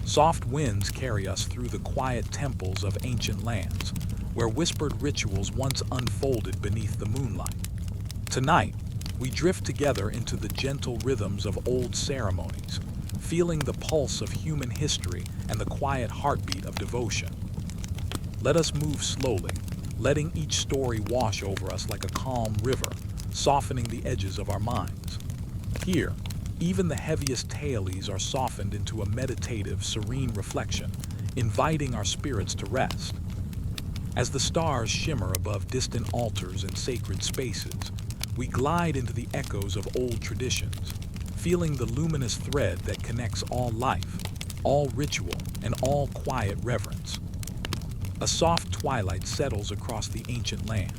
Soft winds carry us through the quiet temples of ancient lands, where whispered rituals once unfolded beneath the moonlight. Tonight, we drift together into the gentle rhythms of old ceremonies, feeling the pulse of human history and the quiet heartbeat of devotion. Let us move slowly, letting each story wash over us like a calm river, softening the edges of our minds. Here, even the heaviest tales are softened into a meditative, serene reflection, inviting our spirits to rest. As the stars shimmer above distant altars and sacred spaces, we glide into the echoes of old traditions, feeling the luminous thread that connects all life, all ritual, and all quiet reverence. A soft twilight settles across the ancient land.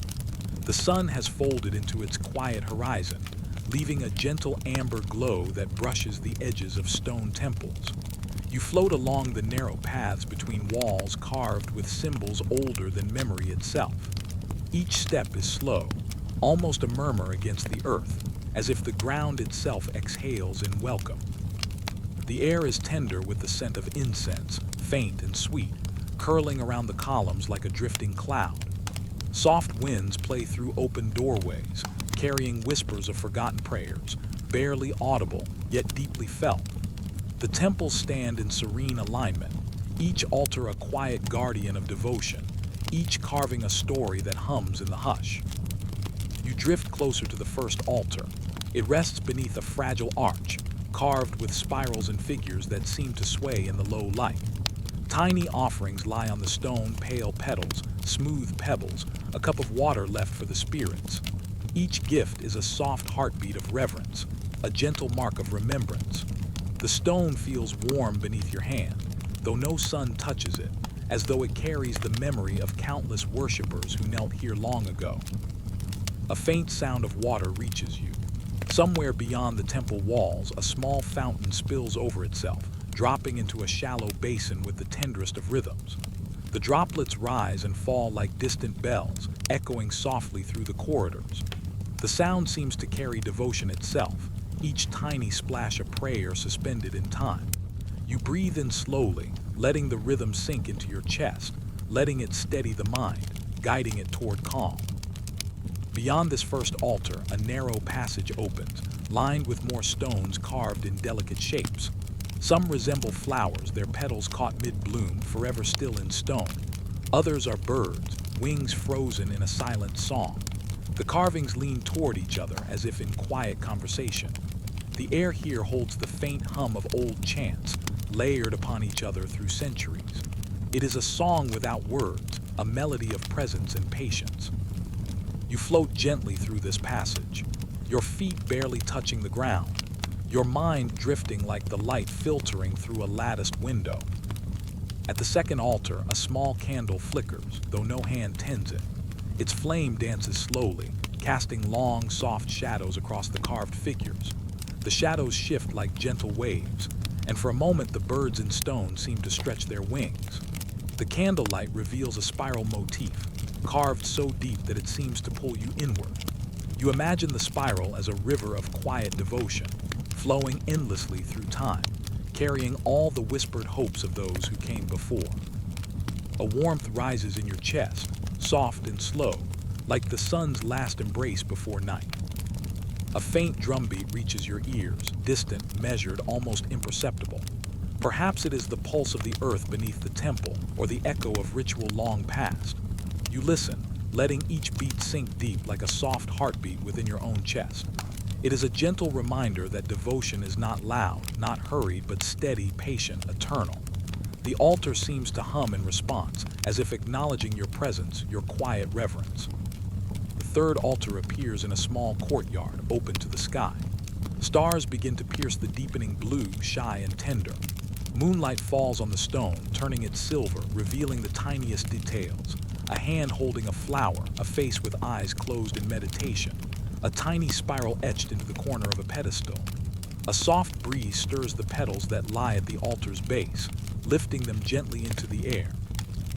The sun has folded into its quiet horizon, leaving a gentle amber glow that brushes the edges of stone temples. You float along the narrow paths between walls carved with symbols older than memory itself. Each step is slow, almost a murmur against the earth, as if the ground itself exhales in welcome. The air is tender with the scent of incense, faint and sweet, curling around the columns like a drifting cloud. Soft winds play through open doorways, carrying whispers of forgotten prayers, barely audible, yet deeply felt. The temples stand in serene alignment, each altar a quiet guardian of devotion, each carving a story that hums in the hush. You drift closer to the first altar. It rests beneath a fragile arch, carved with spirals and figures that seem to sway in the low light. Tiny offerings lie on the stone, pale petals, smooth pebbles, a cup of water left for the spirits. Each gift is a soft heartbeat of reverence, a gentle mark of remembrance. The stone feels warm beneath your hand, though no sun touches it, as though it carries the memory of countless worshippers who knelt here long ago. A faint sound of water reaches you. Somewhere beyond the temple walls, a small fountain spills over itself, dropping into a shallow basin with the tenderest of rhythms. The droplets rise and fall like distant bells, echoing softly through the corridors. The sound seems to carry devotion itself, each tiny splash a prayer suspended in time. You breathe in slowly, letting the rhythm sink into your chest, letting it steady the mind, guiding it toward calm. Beyond this first altar, a narrow passage opens, lined with more stones carved in delicate shapes. Some resemble flowers, their petals caught mid-bloom, forever still in stone. Others are birds, wings frozen in a silent song. The carvings lean toward each other as if in quiet conversation. The air here holds the faint hum of old chants, layered upon each other through centuries. It is a song without words, a melody of presence and patience. You float gently through this passage, your feet barely touching the ground, your mind drifting like the light filtering through a latticed window. At the second altar, a small candle flickers, though no hand tends it. Its flame dances slowly, casting long, soft shadows across the carved figures. The shadows shift like gentle waves, and for a moment the birds in stone seem to stretch their wings. The candlelight reveals a spiral motif, carved so deep that it seems to pull you inward. You imagine the spiral as a river of quiet devotion, flowing endlessly through time, carrying all the whispered hopes of those who came before. A warmth rises in your chest, soft and slow, like the sun's last embrace before night. A faint drumbeat reaches your ears, distant, measured, almost imperceptible. Perhaps it is the pulse of the earth beneath the temple, or the echo of ritual long past. You listen, letting each beat sink deep like a soft heartbeat within your own chest. It is a gentle reminder that devotion is not loud, not hurried, but steady, patient, eternal. The altar seems to hum in response, as if acknowledging your presence, your quiet reverence. The third altar appears in a small courtyard, open to the sky. Stars begin to pierce the deepening blue, shy and tender. Moonlight falls on the stone, turning it silver, revealing the tiniest details. A hand holding a flower, a face with eyes closed in meditation, a tiny spiral etched into the corner of a pedestal. A soft breeze stirs the petals that lie at the altar's base, lifting them gently into the air.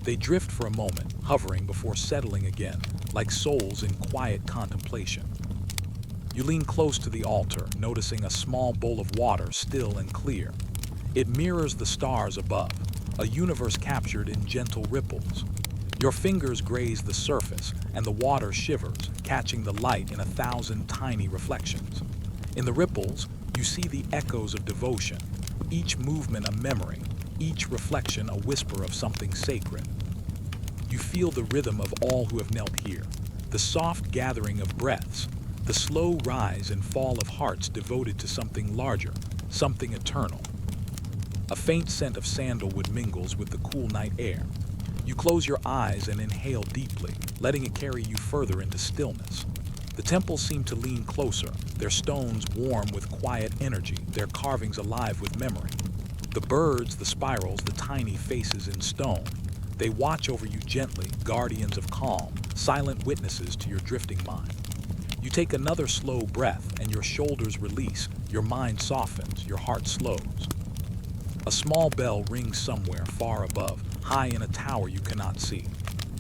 They drift for a moment, hovering before settling again, like souls in quiet contemplation. You lean close to the altar, noticing a small bowl of water, still and clear. It mirrors the stars above, a universe captured in gentle ripples. Your fingers graze the surface, and the water shivers, catching the light in 1,000 tiny reflections. In the ripples, you see the echoes of devotion, each movement a memory, each reflection a whisper of something sacred. You feel the rhythm of all who have knelt here, the soft gathering of breaths, the slow rise and fall of hearts devoted to something larger, something eternal. A faint scent of sandalwood mingles with the cool night air. You close your eyes and inhale deeply, letting it carry you further into stillness. The temples seem to lean closer, their stones warm with quiet energy, their carvings alive with memory. The birds, the spirals, the tiny faces in stone, they watch over you gently, guardians of calm, silent witnesses to your drifting mind. You take another slow breath and your shoulders release, your mind softens, your heart slows. A small bell rings somewhere far above, high in a tower you cannot see.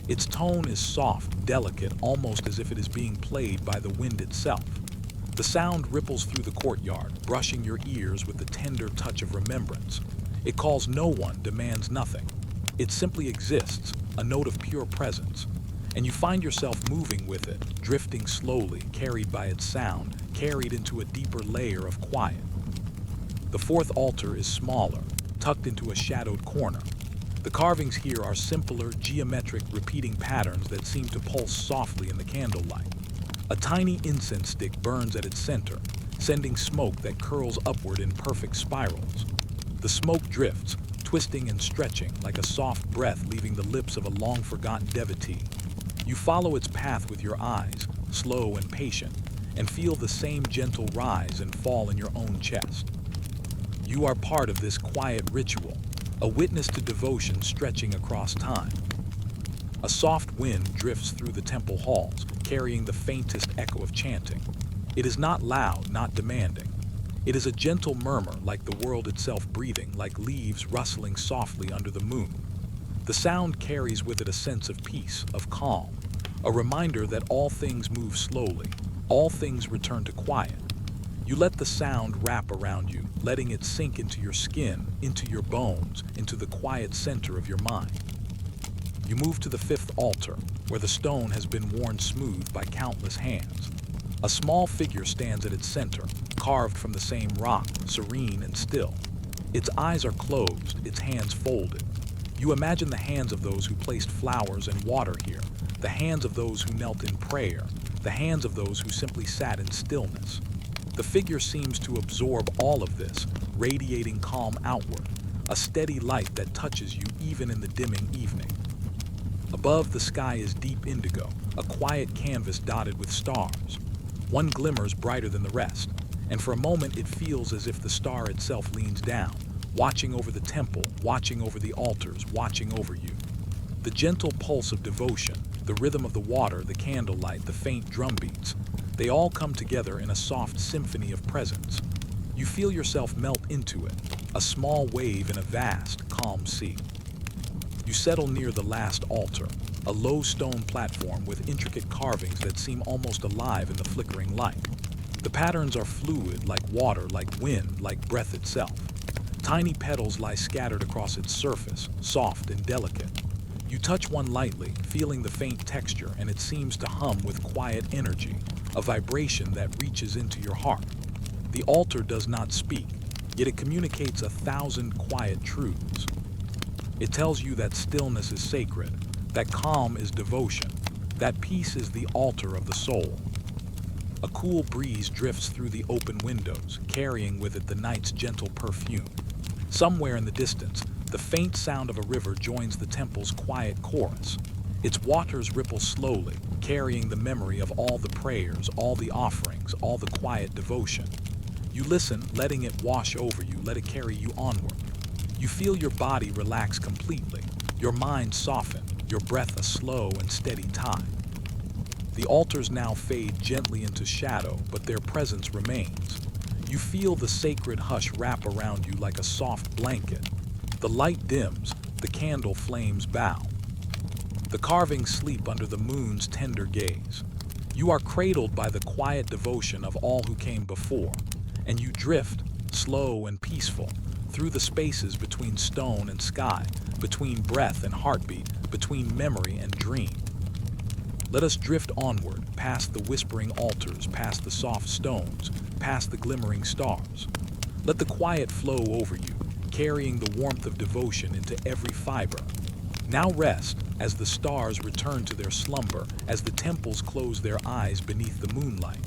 Its tone is soft, delicate, almost as if it is being played by the wind itself. The sound ripples through the courtyard, brushing your ears with the tender touch of remembrance. It calls no one, demands nothing. It simply exists, a note of pure presence. And you find yourself moving with it, drifting slowly, carried by its sound, carried into a deeper layer of quiet. The fourth altar is smaller, tucked into a shadowed corner. The carvings here are simpler, geometric, repeating patterns that seem to pulse softly in the candlelight. A tiny incense stick burns at its center, sending smoke that curls upward in perfect spirals. The smoke drifts, twisting and stretching like a soft breath leaving the lips of a long-forgotten devotee. You follow its path with your eyes, slow and patient, and feel the same gentle rise and fall in your own chest. You are part of this quiet ritual, a witness to devotion stretching across time. A soft wind drifts through the temple halls, carrying the faintest echo of chanting. It is not loud, not demanding. It is a gentle murmur, like the world itself breathing, like leaves rustling softly under the moon. The sound carries with it a sense of peace, of calm, a reminder that all things move slowly, all things return to quiet. You let the sound wrap around you, letting it sink into your skin, into your bones, into the quiet center of your mind. You move to the fifth altar, where the stone has been worn smooth by countless hands. A small figure stands at its center, carved from the same rock, serene and still. Its eyes are closed, its hands folded. You imagine the hands of those who placed flowers and water here, the hands of those who knelt in prayer, the hands of those who simply sat in stillness. The figure seems to absorb all of this, radiating calm outward, a steady light that touches you even in the dimming evening. Above, the sky is deep indigo, a quiet canvas dotted with stars. One glimmers brighter than the rest, and for a moment it feels as if the star itself leans down, watching over the temple, watching over the altars, watching over you. The gentle pulse of devotion, the rhythm of the water, the candlelight, the faint drum beats, they all come together in a soft symphony of presence. You feel yourself melt into it, a small wave in a vast, calm sea. You settle near the last altar, a low stone platform with intricate carvings that seem almost alive in the flickering light. The patterns are fluid, like water, like wind, like breath itself. Tiny petals lie scattered across its surface, soft and delicate. You touch one lightly, feeling the faint texture, and it seems to hum with quiet energy, a vibration that reaches into your heart. The altar does not speak, yet it communicates 1,000 quiet truths. It tells you that stillness is sacred, that calm is devotion, that peace is the altar of the soul. A cool breeze drifts through the open windows, carrying with it the night's gentle perfume. Somewhere in the distance, the faint sound of a river joins the temple's quiet chorus. Its waters ripple slowly, carrying the memory of all the prayers, all the offerings, all the quiet devotion. You listen, letting it wash over you, let it carry you onward. You feel your body relax completely, your mind soften, your breath a slow and steady tide. The altars now fade gently into shadow, but their presence remains. You feel the sacred hush wrap around you like a soft blanket. The light dims, the candle flames bow. The carvings sleep under the moon's tender gaze. You are cradled by the quiet devotion of all who came before, and you drift, slow and peaceful, through the spaces between stone and sky, between breath and heartbeat, between memory and dream. Let us drift onward, past the whispering altars, past the soft stones, past the glimmering stars. Let the quiet flow over you, carrying the warmth of devotion into every fiber. Now rest, as the stars return to their slumber, as the temples close their eyes beneath the moonlight,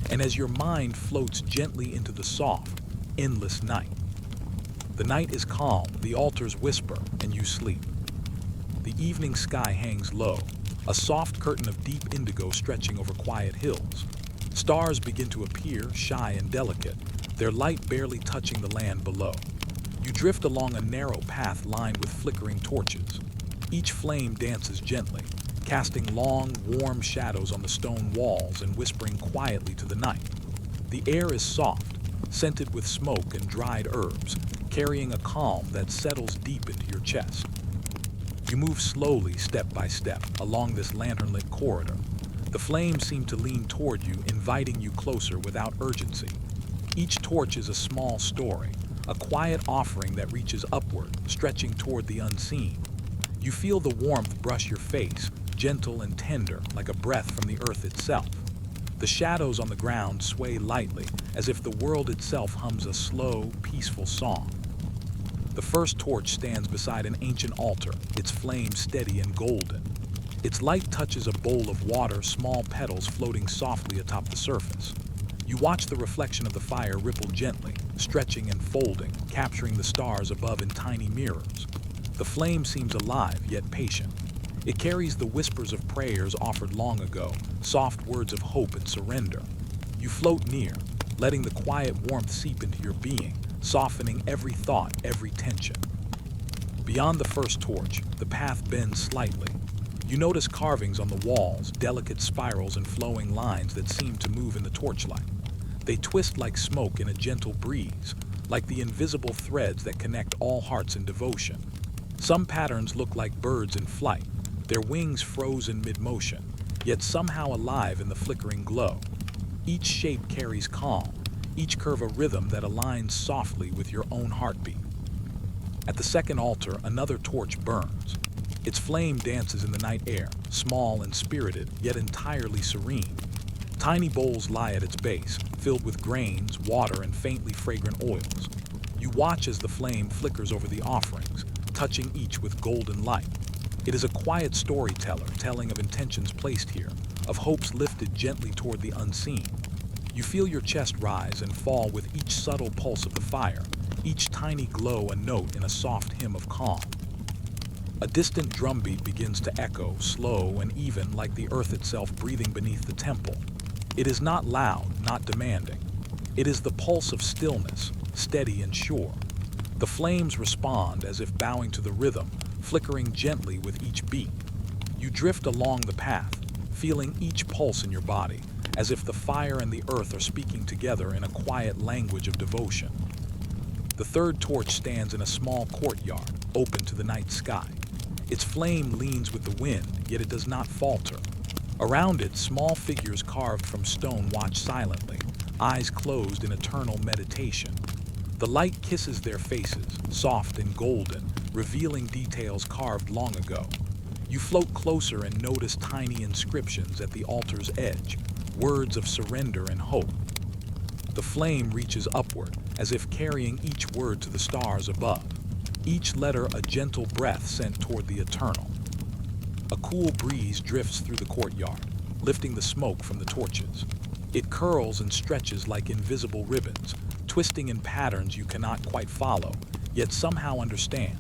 and as your mind floats gently into the soft, endless night. The night is calm, the altars whisper, and you sleep. The evening sky hangs low, a soft curtain of deep indigo stretching over quiet hills. Stars begin to appear, shy and delicate, their light barely touching the land below. You drift along a narrow path lined with flickering torches. Each flame dances gently, casting long, warm shadows on the stone walls and whispering quietly to the night. The air is soft, scented with smoke and dried herbs, carrying a calm that settles deep into your chest. You move slowly, step by step, along this lantern-lit corridor. The flames seem to lean toward you, inviting you closer without urgency. Each torch is a small story, a quiet offering that reaches upward, stretching toward the unseen. You feel the warmth brush your face, gentle and tender, like a breath from the earth itself. The shadows on the ground sway lightly, as if the world itself hums a slow, peaceful song. The first torch stands beside an ancient altar, its flame steady and golden. Its light touches a bowl of water, small petals floating softly atop the surface. You watch the reflection of the fire ripple gently, stretching and folding, capturing the stars above in tiny mirrors. The flame seems alive, yet patient. It carries the whispers of prayers offered long ago, soft words of hope and surrender. You float near, letting the quiet warmth seep into your being, softening every thought, every tension. Beyond the first torch, the path bends slightly. You notice carvings on the walls, delicate spirals and flowing lines that seem to move in the torchlight. They twist like smoke in a gentle breeze, like the invisible threads that connect all hearts in devotion. Some patterns look like birds in flight, their wings frozen mid-motion, yet somehow alive in the flickering glow. Each shape carries calm, each curve a rhythm that aligns softly with your own heartbeat. At the second altar, another torch burns. Its flame dances in the night air, small and spirited, yet entirely serene. Tiny bowls lie at its base, filled with grains, water, and faintly fragrant oils. You watch as the flame flickers over the offerings, touching each with golden light. It is a quiet storyteller, telling of intentions placed here, of hopes lifted gently toward the unseen. You feel your chest rise and fall with each subtle pulse of the fire, each tiny glow a note in a soft hymn of calm. A distant drumbeat begins to echo, slow and even, like the earth itself breathing beneath the temple. It is not loud, not demanding. It is the pulse of stillness, steady and sure. The flames respond as if bowing to the rhythm, flickering gently with each beat. You drift along the path, feeling each pulse in your body, as if the fire and the earth are speaking together in a quiet language of devotion. The third torch stands in a small courtyard, open to the night sky. Its flame leans with the wind, yet it does not falter. Around it, small figures carved from stone watch silently, eyes closed in eternal meditation. The light kisses their faces, soft and golden, revealing details carved long ago. You float closer and notice tiny inscriptions at the altar's edge, words of surrender and hope. The flame reaches upward, as if carrying each word to the stars above, each letter a gentle breath sent toward the eternal. A cool breeze drifts through the courtyard, lifting the smoke from the torches. It curls and stretches like invisible ribbons, twisting in patterns you cannot quite follow, yet somehow understand.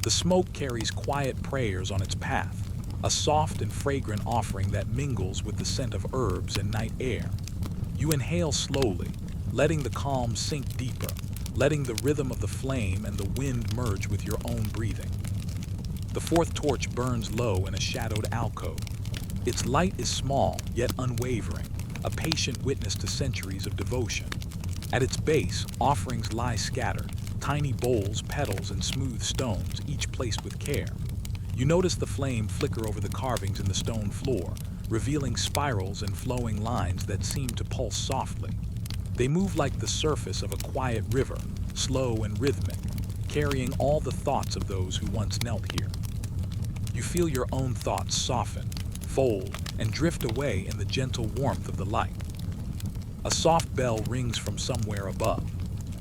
The smoke carries quiet prayers on its path, a soft and fragrant offering that mingles with the scent of herbs and night air. You inhale slowly, letting the calm sink deeper, letting the rhythm of the flame and the wind merge with your own breathing. The fourth torch burns low in a shadowed alcove. Its light is small, yet unwavering, a patient witness to centuries of devotion. At its base, offerings lie scattered, tiny bowls, petals, and smooth stones, each placed with care. You notice the flame flicker over the carvings in the stone floor, revealing spirals and flowing lines that seem to pulse softly. They move like the surface of a quiet river, slow and rhythmic, carrying all the thoughts of those who once knelt here. You feel your own thoughts soften, fold, and drift away in the gentle warmth of the light. A soft bell rings from somewhere above.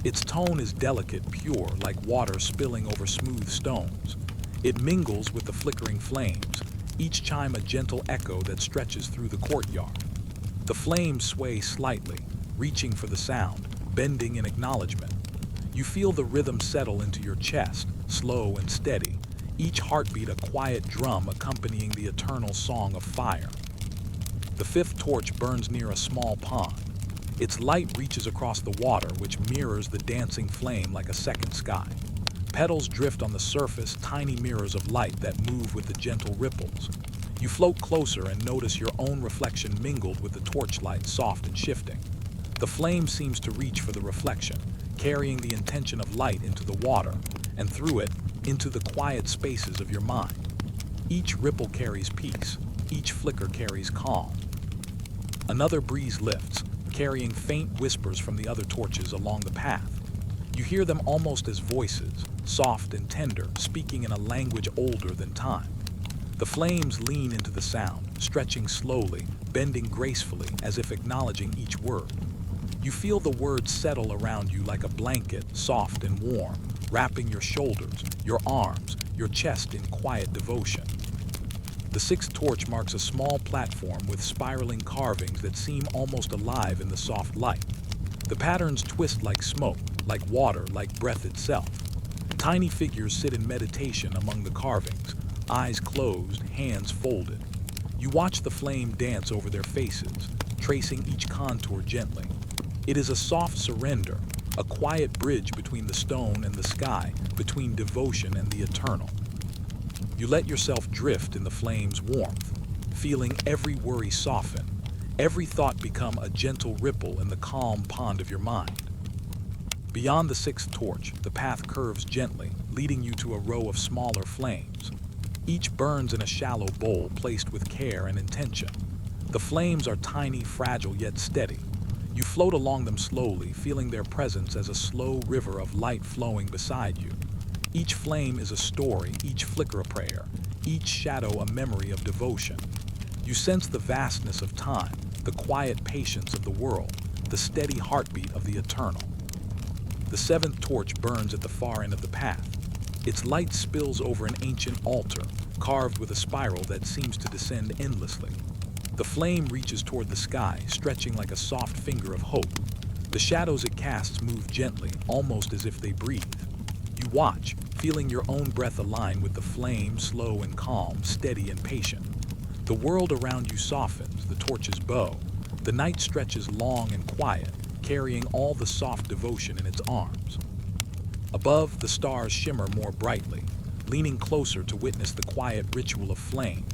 Its tone is delicate, pure, like water spilling over smooth stones. It mingles with the flickering flames, each chime a gentle echo that stretches through the courtyard. The flames sway slightly, reaching for the sound, bending in acknowledgement. You feel the rhythm settle into your chest, slow and steady, each heartbeat a quiet drum accompanying the eternal song of fire. The fifth torch burns near a small pond. Its light reaches across the water, which mirrors the dancing flame like a second sky. Petals drift on the surface, tiny mirrors of light that move with the gentle ripples. You float closer and notice your own reflection mingled with the torchlight, soft and shifting. The flame seems to reach for the reflection, carrying the intention of light into the water, and through it, into the quiet spaces of your mind. Each ripple carries peace, each flicker carries calm. Another breeze lifts, carrying faint whispers from the other torches along the path. You hear them almost as voices, soft and tender, speaking in a language older than time. The flames lean into the sound, stretching slowly, bending gracefully as if acknowledging each word. You feel the words settle around you like a blanket, soft and warm, wrapping your shoulders, your arms, your chest in quiet devotion. The sixth torch marks a small platform with spiraling carvings that seem almost alive in the soft light. The patterns twist like smoke, like water, like breath itself. Tiny figures sit in meditation among the carvings, eyes closed, hands folded. You watch the flame dance over their faces, tracing each contour gently. It is a soft surrender, a quiet bridge between the stone and the sky, between devotion and the eternal. You let yourself drift in the flame's warmth, feeling every worry soften, every thought become a gentle ripple in the calm pond of your mind. Beyond the sixth torch, the path curves gently, leading you to a row of smaller flames. Each burns in a shallow bowl placed with care and intention. The flames are tiny, fragile, yet steady. You float along them slowly, feeling their presence as a slow river of light flowing beside you. Each flame is a story, each flicker a prayer, each shadow a memory of devotion. You sense the vastness of time, the quiet patience of the world, the steady heartbeat of the eternal. The seventh torch burns at the far end of the path. Its light spills over an ancient altar, carved with a spiral that seems to descend endlessly. The flame reaches toward the sky, stretching like a soft finger of hope. The shadows it casts move gently, almost as if they breathe. You watch, feeling your own breath align with the flame, slow and calm, steady and patient. The world around you softens, the torches bow. The night stretches long and quiet, carrying all the soft devotion in its arms. Above, the stars shimmer more brightly, leaning closer to witness the quiet ritual of flame.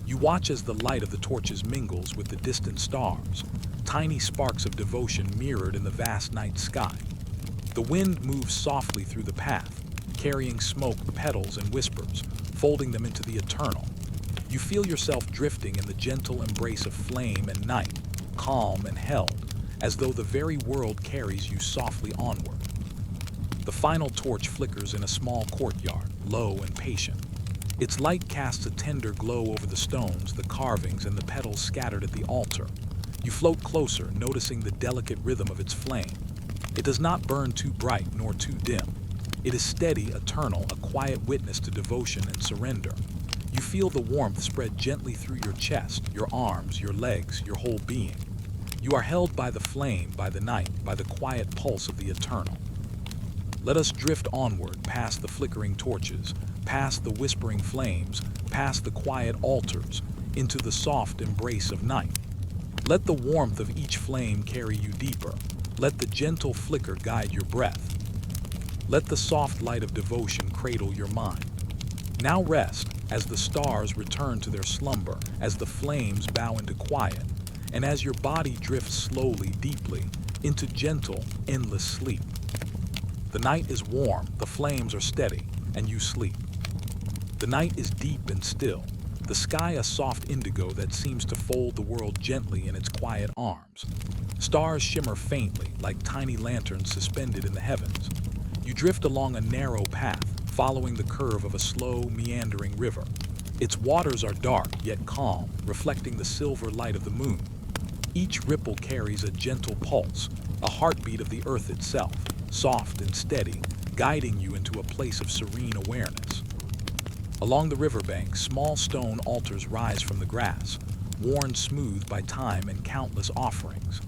You watch as the light of the torches mingles with the distant stars, tiny sparks of devotion mirrored in the vast night sky. The wind moves softly through the path, carrying smoke, petals, and whispers, folding them into the eternal. You feel yourself drifting in the gentle embrace of flame and night, calm and held, as though the very world carries you softly onward. The final torch flickers in a small courtyard, low and patient. Its light casts a tender glow over the stones, the carvings, and the petals scattered at the altar. You float closer, noticing the delicate rhythm of its flame. It does not burn too bright nor too dim. It is steady, eternal, a quiet witness to devotion and surrender. You feel the warmth spread gently through your chest, your arms, your legs, your whole being. You are held by the flame, by the night, by the quiet pulse of the eternal. Let us drift onward, past the flickering torches, past the whispering flames, past the quiet altars, into the soft embrace of night. Let the warmth of each flame carry you deeper. Let the gentle flicker guide your breath. Let the soft light of devotion cradle your mind. Now rest, as the stars return to their slumber, as the flames bow into quiet, and as your body drifts slowly, deeply, into gentle, endless sleep. The night is warm, the flames are steady, and you sleep. The night is deep and still, the sky a soft indigo that seems to fold the world gently in its quiet arms. Stars shimmer faintly, like tiny lanterns suspended in the heavens. You You drift along a narrow path, following the curve of a slow, meandering river. Its waters are dark, yet calm, reflecting the silver light of the moon. Each ripple carries a gentle pulse, a heartbeat of the earth itself, soft and steady, guiding you into a place of serene awareness. Along the riverbank, small stone altars rise from the grass, worn smooth by time and countless offerings.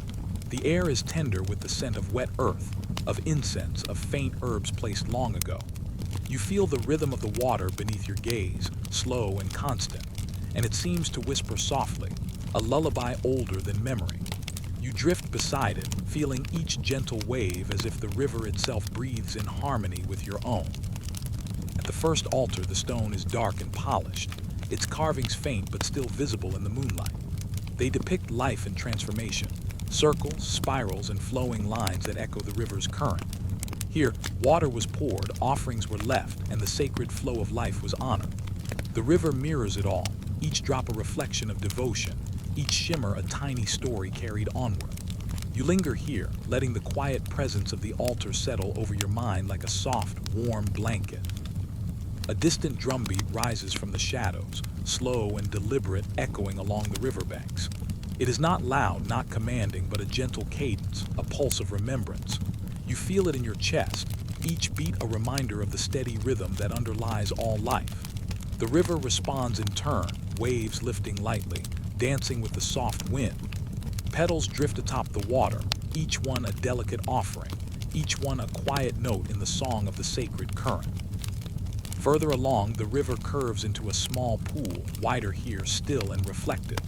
The air is tender with the scent of wet earth, of incense, of faint herbs placed long ago. You feel the rhythm of the water beneath your gaze, slow and constant, and it seems to whisper softly, a lullaby older than memory. You drift beside it, feeling each gentle wave as if the river itself breathes in harmony with your own. At the first altar, the stone is dark and polished, its carvings faint but still visible in the moonlight. They depict life and transformation, circles, spirals, and flowing lines that echo the river's current. Here, water was poured, offerings were left, and the sacred flow of life was honored. The river mirrors it all, each drop a reflection of devotion, each shimmer a tiny story carried onward. You linger here, letting the quiet presence of the altar settle over your mind like a soft, warm blanket. A distant drumbeat rises from the shadows, slow and deliberate, echoing along the riverbanks. It is not loud, not commanding, but a gentle cadence, a pulse of remembrance. You feel it in your chest, each beat a reminder of the steady rhythm that underlies all life. The river responds in turn, waves lifting lightly, dancing with the soft wind. Petals drift atop the water, each one a delicate offering, each one a quiet note in the song of the sacred current. Further along, the river curves into a small pool, wider here, still and reflective.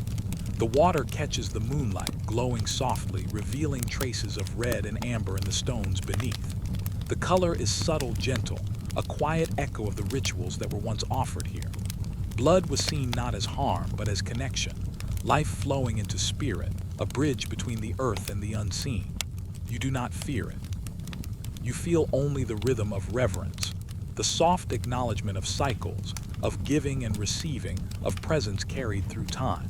The water catches the moonlight, glowing softly, revealing traces of red and amber in the stones beneath. The color is subtle, gentle, a quiet echo of the rituals that were once offered here. Blood was seen not as harm, but as connection, life flowing into spirit, a bridge between the earth and the unseen. You do not fear it. You feel only the rhythm of reverence, the soft acknowledgement of cycles, of giving and receiving, of presence carried through time.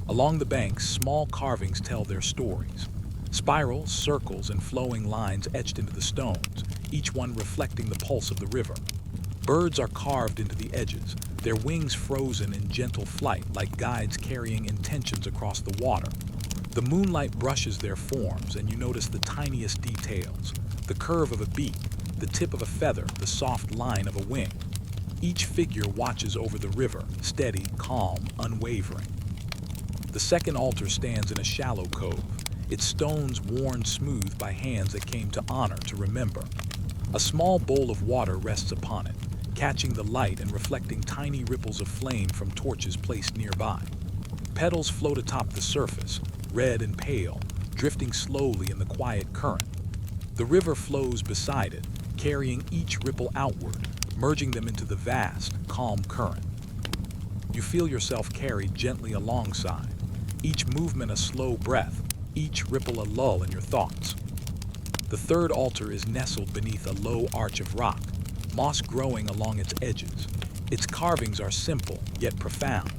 Along the banks, small carvings tell their stories. Spirals, circles, and flowing lines etched into the stones, each one reflecting the pulse of the river. Birds are carved into the edges, their wings frozen in gentle flight like guides carrying intentions across the water. The moonlight brushes their forms, and you notice the tiniest details, the curve of a beak, the tip of a feather, the soft line of a wing. Each figure watches over the river, steady, calm, unwavering. The second altar stands in a shallow cove, its stones worn smooth by hands that came to honor, to remember. A small bowl of water rests upon it, catching the light and reflecting tiny ripples of flame from torches placed nearby. Petals float atop the surface, red and pale, drifting slowly in the quiet current. The river flows beside it, carrying each ripple outward, merging them into the vast, calm current. You feel yourself carried gently alongside, each movement a slow breath, each ripple a lull in your thoughts. The third altar is nestled beneath a low arch of rock, moss growing along its edges. Its carvings are simple, yet profound,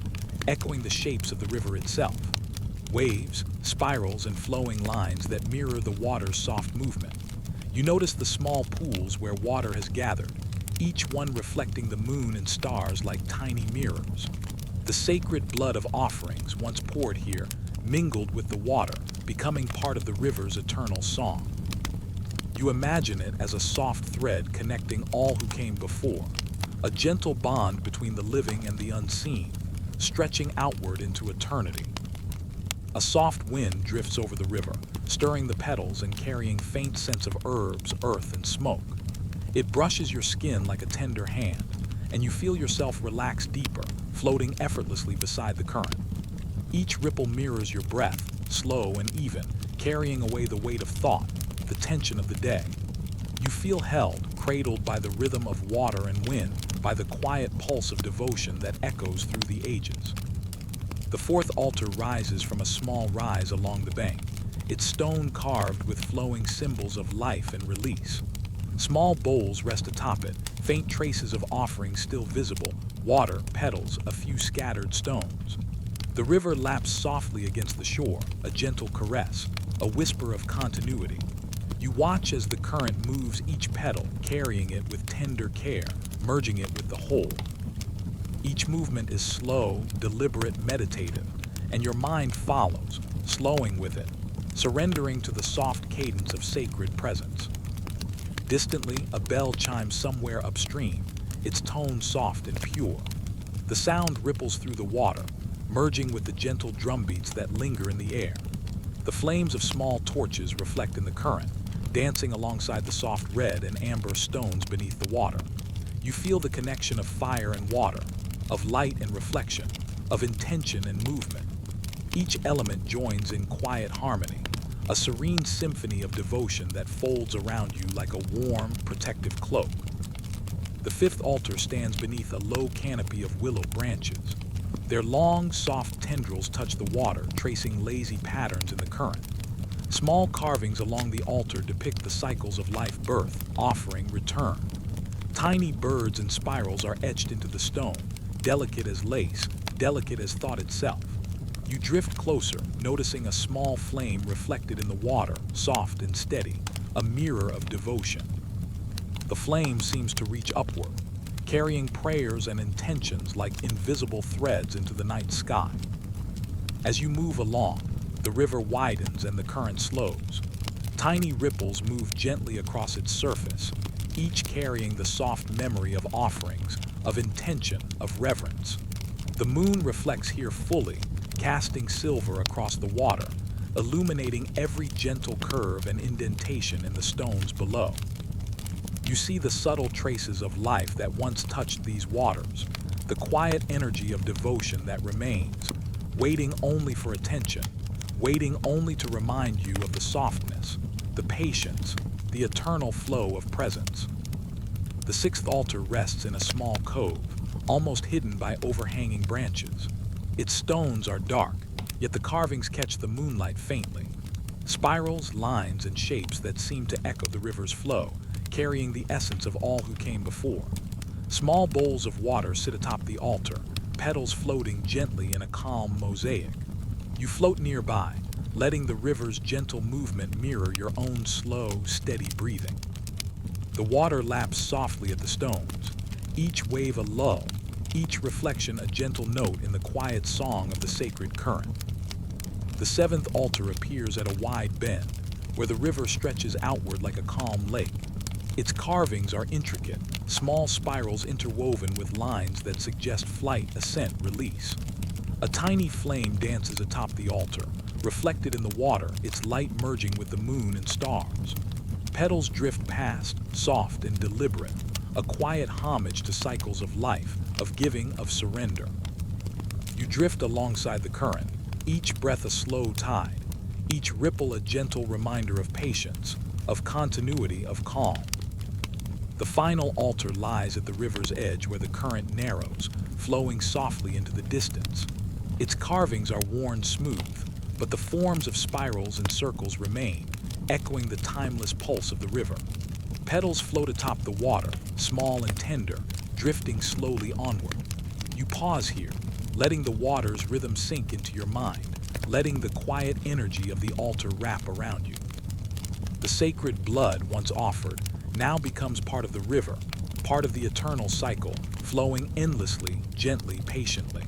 echoing the shapes of the river itself. Waves, spirals, and flowing lines that mirror the water's soft movement. You notice the small pools where water has gathered, each one reflecting the moon and stars like tiny mirrors. The sacred blood of offerings, once poured here, mingled with the water, becoming part of the river's eternal song. You imagine it as a soft thread connecting all who came before, a gentle bond between the living and the unseen, stretching outward into eternity. A soft wind drifts over the river, stirring the petals and carrying faint scents of herbs, earth, and smoke. It brushes your skin like a tender hand, and you feel yourself relax deeper, floating effortlessly beside the current. Each ripple mirrors your breath, slow and even, carrying away the weight of thought, the tension of the day. You feel held, cradled by the rhythm of water and wind, by the quiet pulse of devotion that echoes through the ages. The fourth altar rises from a small rise along the bank, its stone carved with flowing symbols of life and release. Small bowls rest atop it, faint traces of offerings still visible, water, petals, a few scattered stones. The river laps softly against the shore, a gentle caress, a whisper of continuity. You watch as the current moves each petal, carrying it with tender care, merging it with the whole. Each movement is slow, deliberate, meditative, and your mind follows, slowing with it, surrendering to the soft cadence of sacred presence. Distantly, a bell chimes somewhere upstream, its tone soft and pure. The sound ripples through the water, merging with the gentle drumbeats that linger in the air. The flames of small torches reflect in the current, dancing alongside the soft red and amber stones beneath the water. You feel the connection of fire and water, of light and reflection, of intention and movement. Each element joins in quiet harmony, a serene symphony of devotion that folds around you like a warm, protective cloak. The fifth altar stands beneath a low canopy of willow branches. Their long, soft tendrils touch the water, tracing lazy patterns in the current. Small carvings along the altar depict the cycles of life, birth, offering, return. Tiny birds and spirals are etched into the stone, delicate as lace, delicate as thought itself. You drift closer, noticing a small flame reflected in the water, soft and steady, a mirror of devotion. The flame seems to reach upward, carrying prayers and intentions like invisible threads into the night sky. As you move along, the river widens and the current slows. Tiny ripples move gently across its surface, each carrying the soft memory of offerings, of intention, of reverence. The moon reflects here fully, casting silver across the water, illuminating every gentle curve and indentation in the stones below. You see the subtle traces of life that once touched these waters, the quiet energy of devotion that remains, waiting only for attention, waiting only to remind you of the softness, the patience, the eternal flow of presence. The sixth altar rests in a small cove, almost hidden by overhanging branches. Its stones are dark, yet the carvings catch the moonlight faintly. Spirals, lines, and shapes that seem to echo the river's flow, carrying the essence of all who came before. Small bowls of water sit atop the altar, petals floating gently in a calm mosaic. You float nearby, letting the river's gentle movement mirror your own slow, steady breathing. The water laps softly at the stones, each wave a lull, each reflection a gentle note in the quiet song of the sacred current. The seventh altar appears at a wide bend, where the river stretches outward like a calm lake. Its carvings are intricate, small spirals interwoven with lines that suggest flight, ascent, release. A tiny flame dances atop the altar, reflected in the water, its light merging with the moon and stars. Petals drift past, soft and deliberate, a quiet homage to cycles of life, of giving, of surrender. You drift alongside the current, each breath a slow tide, each ripple a gentle reminder of patience, of continuity, of calm. The final altar lies at the river's edge where the current narrows, flowing softly into the distance. Its carvings are worn smooth, but the forms of spirals and circles remain, echoing the timeless pulse of the river. Petals float atop the water, small and tender, drifting slowly onward. You pause here, letting the water's rhythm sink into your mind, letting the quiet energy of the altar wrap around you. The sacred blood once offered now becomes part of the river, part of the eternal cycle, flowing endlessly, gently, patiently.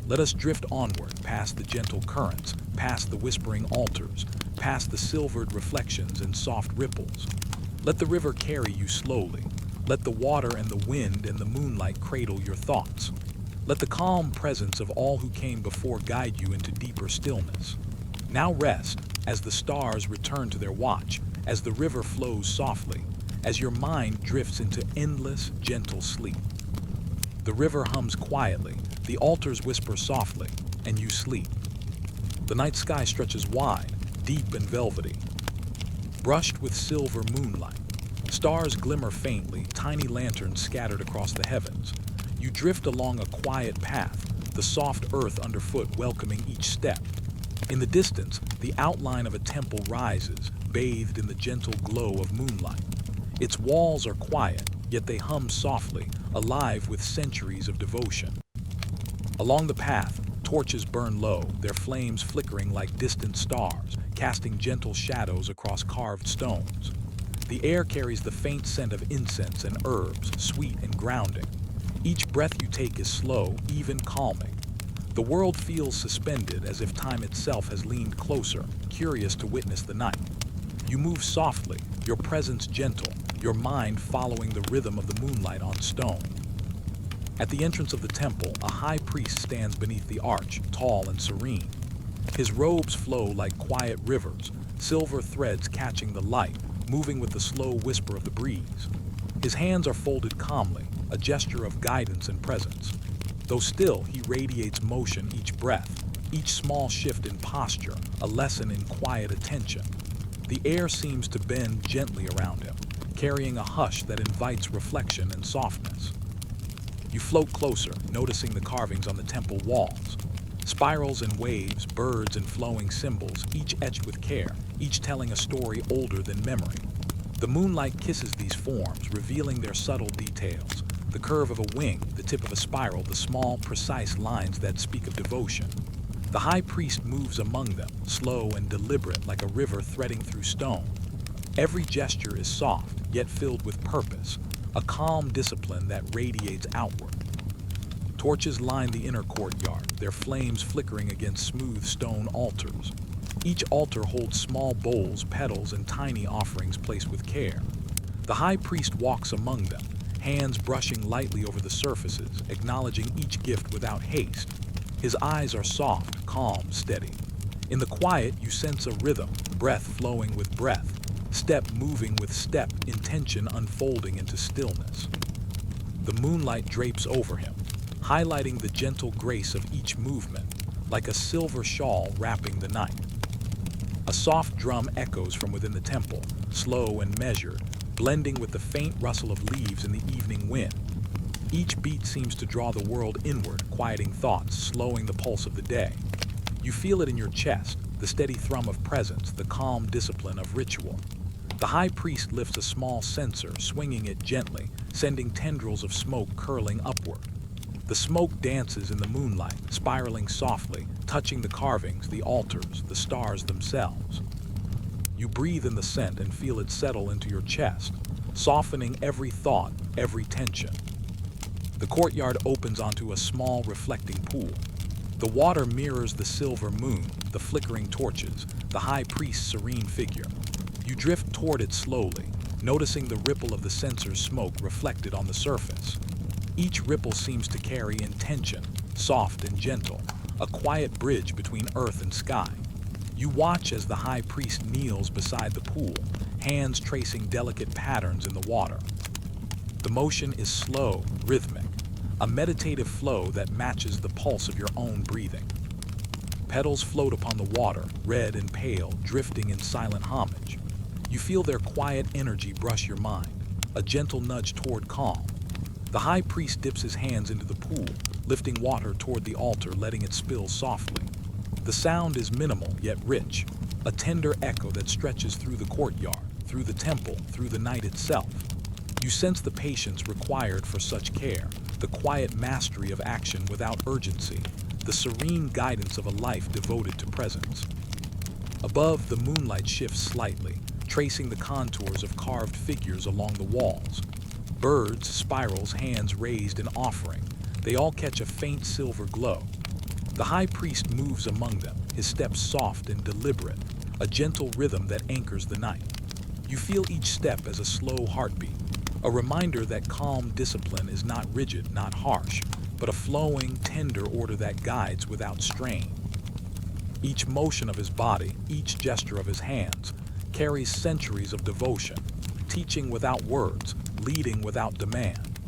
Let us drift onward, past the gentle currents, past the whispering altars, past the silvered reflections and soft ripples. Let the river carry you slowly. Let the water and the wind and the moonlight cradle your thoughts. Let the calm presence of all who came before guide you into deeper stillness. Now rest, as the stars return to their watch, as the river flows softly, as your mind drifts into endless, gentle sleep. The river hums quietly, the altars whisper softly, and you sleep. The night sky stretches wide, deep and velvety, brushed with silver moonlight. Stars glimmer faintly, tiny lanterns scattered across the heavens. You drift along a quiet path, the soft earth underfoot welcoming each step. In the distance, the outline of a temple rises, bathed in the gentle glow of moonlight. Its walls are quiet, yet they hum softly, alive with centuries of devotion. Along the path, torches burn low, their flames flickering like distant stars, casting gentle shadows across carved stones. The air carries the faint scent of incense and herbs, sweet and grounding. Each breath you take is slow, even calming. The world feels suspended, as if time itself has leaned closer, curious to witness the night. You move softly, your presence gentle, your mind following the rhythm of the moonlight on stone. At the entrance of the temple, a high priest stands beneath the arch, tall and serene. His robes flow like quiet rivers, silver threads catching the light, moving with the slow whisper of the breeze. His hands are folded calmly, a gesture of guidance and presence. Though still, he radiates motion each breath, each small shift in posture, a lesson in quiet attention. The air seems to bend gently around him, carrying a hush that invites reflection and softness. You float closer, noticing the carvings on the temple walls. Spirals and waves, birds and flowing symbols, each etched with care, each telling a story older than memory. The moonlight kisses these forms, revealing their subtle details. The curve of a wing, the tip of a spiral, the small, precise lines that speak of devotion. The high priest moves among them, slow and deliberate, like a river threading through stone. Every gesture is soft, yet filled with purpose, a calm discipline that radiates outward. Torches line the inner courtyard, their flames flickering against smooth stone altars. Each altar holds small bowls, petals, and tiny offerings placed with care. The high priest walks among them, hands brushing lightly over the surfaces, acknowledging each gift without haste. His eyes are soft, calm, steady. In the quiet, you sense a rhythm, breath flowing with breath, step moving with step, intention unfolding into stillness. The moonlight drapes over him, highlighting the gentle grace of each movement, like a silver shawl wrapping the night. A soft drum echoes from within the temple, slow and measured, blending with the faint rustle of leaves in the evening wind. Each beat seems to draw the world inward, quieting thoughts, slowing the pulse of the day. You feel it in your chest, the steady thrum of presence, the calm discipline of ritual. The high priest lifts a small censer, swinging it gently, sending tendrils of smoke curling upward. The smoke dances in the moonlight, spiraling softly, touching the carvings, the altars, the stars themselves. You breathe in the scent and feel it settle into your chest, softening every thought, every tension. The courtyard opens onto a small reflecting pool. The water mirrors the silver moon, the flickering torches, the high priest's serene figure. You drift toward it slowly, noticing the ripple of the censer's smoke reflected on the surface. Each ripple seems to carry intention, soft and gentle, a quiet bridge between earth and sky. You watch as the high priest kneels beside the pool, hands tracing delicate patterns in the water. The motion is slow, rhythmic, a meditative flow that matches the pulse of your own breathing. Petals float upon the water, red and pale, drifting in silent homage. You feel their quiet energy brush your mind, a gentle nudge toward calm. The high priest dips his hands into the pool, lifting water toward the altar, letting it spill softly. The sound is minimal yet rich, a tender echo that stretches through the courtyard, through the temple, through the night itself. You sense the patience required for such care, the quiet mastery of action without urgency, the serene guidance of a life devoted to presence. Above, the moonlight shifts slightly, tracing the contours of carved figures along the walls. Birds, spirals, hands raised in offering, they all catch a faint silver glow. The high priest moves among them, his steps soft and deliberate, a gentle rhythm that anchors the night. You feel each step as a slow heartbeat, a reminder that calm discipline is not rigid, not harsh, but a flowing, tender order that guides without strain. Each motion of his body, each gesture of his hands, carries centuries of devotion, teaching without words, leading without demand.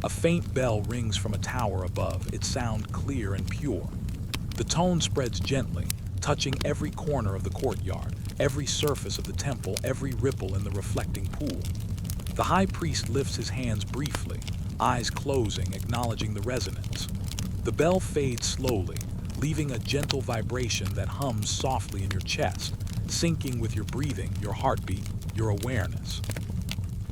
A faint bell rings from a tower above, its sound clear and pure. The tone spreads gently, touching every corner of the courtyard, every surface of the temple, every ripple in the reflecting pool. The high priest lifts his hands briefly, eyes closing, acknowledging the resonance. The bell fades slowly, leaving a gentle vibration that hums softly in your chest, syncing with your breathing, your heartbeat, your awareness.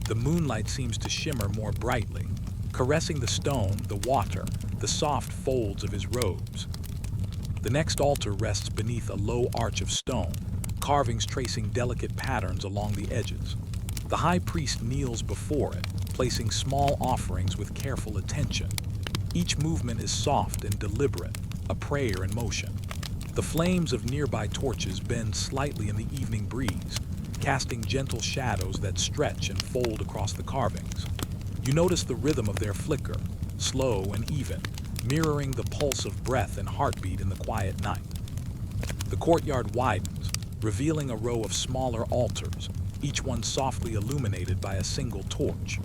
The moonlight seems to shimmer more brightly, caressing the stone, the water, the soft folds of his robes. The next altar rests beneath a low arch of stone, carvings tracing delicate patterns along the edges. The high priest kneels before it, placing small offerings with careful attention. Each movement is soft and deliberate, a prayer in motion. The flames of nearby torches bend slightly in the evening breeze, casting gentle shadows that stretch and fold across the carvings. You notice the rhythm of their flicker, slow and even, mirroring the pulse of breath and heartbeat in the quiet night. The courtyard widens, revealing a row of smaller altars, each one softly illuminated by a single torch.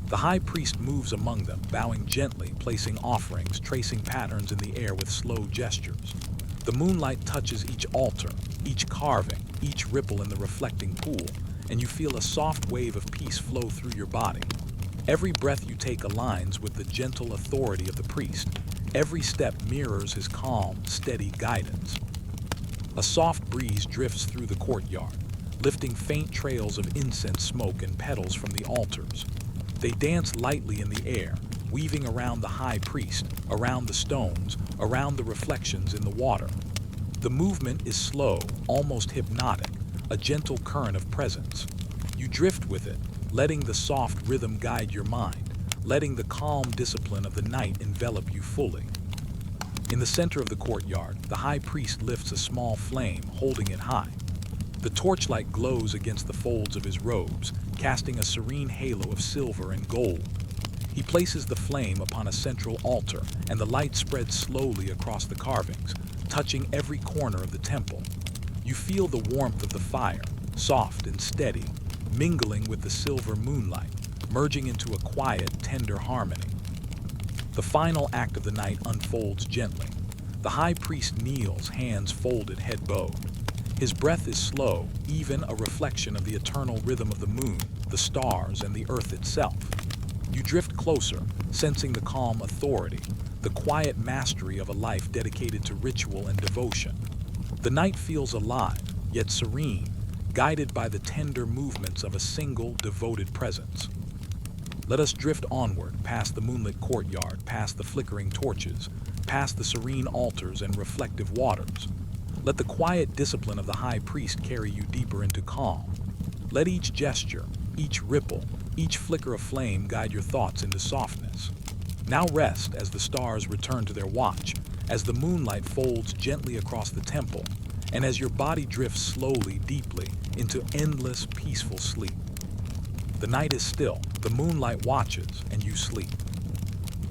The high priest moves among them, bowing gently, placing offerings, tracing patterns in the air with slow gestures. The moonlight touches each altar, each carving, each ripple in the reflecting pool, and you feel a soft wave of peace flow through your body. Every breath you take aligns with the gentle authority of the priest. Every step mirrors his calm, steady guidance. A soft breeze drifts through the courtyard, lifting faint trails of incense smoke and petals from the altars. They dance lightly in the air, weaving around the high priest, around the stones, around the reflections in the water. The movement is slow, almost hypnotic, a gentle current of presence. You drift with it, letting the soft rhythm guide your mind, letting the calm discipline of the night envelop you fully. In the center of the courtyard, the high priest lifts a small flame, holding it high. The torchlight glows against the folds of his robes, casting a serene halo of silver and gold. He places the flame upon a central altar, and the light spreads slowly across the carvings, touching every corner of the temple. You feel the warmth of the fire, soft and steady, mingling with the silver moonlight, merging into a quiet, tender harmony. The final act of the night unfolds gently. The high priest kneels, hands folded, head bowed. His breath is slow, even, a reflection of the eternal rhythm of the moon, the stars, and the earth itself. You drift closer, sensing the calm authority, the quiet mastery of a life dedicated to ritual and devotion. The night feels alive, yet serene, guided by the tender movements of a single, devoted presence. Let us drift onward, past the moonlit courtyard, past the flickering torches, past the serene altars and reflective waters. Let the quiet discipline of the high priest carry you deeper into calm. Let each gesture, each ripple, each flicker of flame guide your thoughts into softness. Now rest as the stars return to their watch, as the moonlight folds gently across the temple, and as your body drifts slowly, deeply, into endless, peaceful sleep. The night is still, the moonlight watches, and you sleep.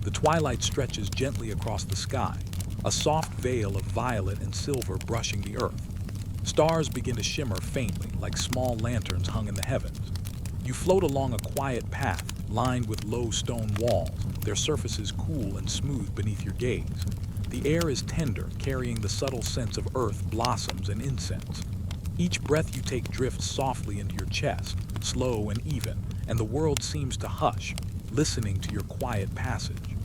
The twilight stretches gently across the sky, a soft veil of violet and silver brushing the earth. Stars begin to shimmer faintly, like small lanterns hung in the heavens. You float along a quiet path, lined with low stone walls, their surfaces cool and smooth beneath your gaze. The air is tender, carrying the subtle scents of earth, blossoms, and incense. Each breath you take drifts softly into your chest, slow and even, and the world seems to hush, listening to your quiet passage.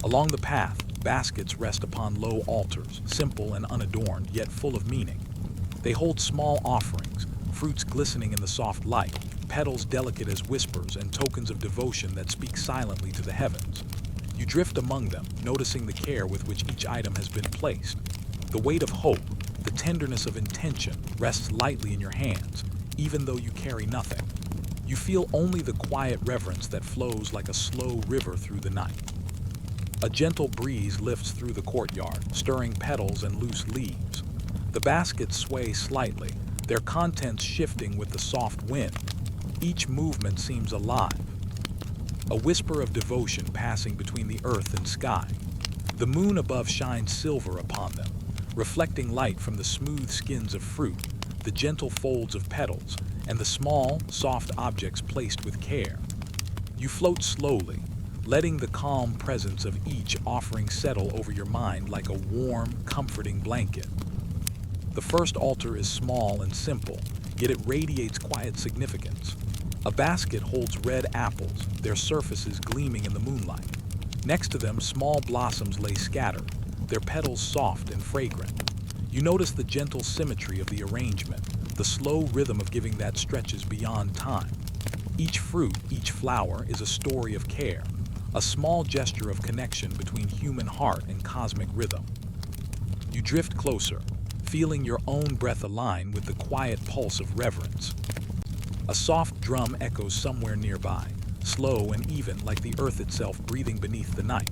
Along the path, baskets rest upon low altars, simple and unadorned, yet full of meaning. They hold small offerings, fruits glistening in the soft light, petals delicate as whispers, and tokens of devotion that speak silently to the heavens. You drift among them, noticing the care with which each item has been placed. The weight of hope, the tenderness of intention, rests lightly in your hands, even though you carry nothing. You feel only the quiet reverence that flows like a slow river through the night. A gentle breeze lifts through the courtyard, stirring petals and loose leaves. The baskets sway slightly, their contents shifting with the soft wind. Each movement seems alive, a whisper of devotion passing between the earth and sky. The moon above shines silver upon them, reflecting light from the smooth skins of fruit, the gentle folds of petals, and the small, soft objects placed with care. You float slowly, letting the calm presence of each offering settle over your mind like a warm, comforting blanket. The first altar is small and simple, yet it radiates quiet significance. A basket holds red apples, their surfaces gleaming in the moonlight. Next to them, small blossoms lay scattered, their petals soft and fragrant. You notice the gentle symmetry of the arrangement, the slow rhythm of giving that stretches beyond time. Each fruit, each flower is a story of care, a small gesture of connection between human heart and cosmic rhythm. You drift closer, feeling your own breath align with the quiet pulse of reverence. A soft drum echoes somewhere nearby, slow and even like the earth itself breathing beneath the night.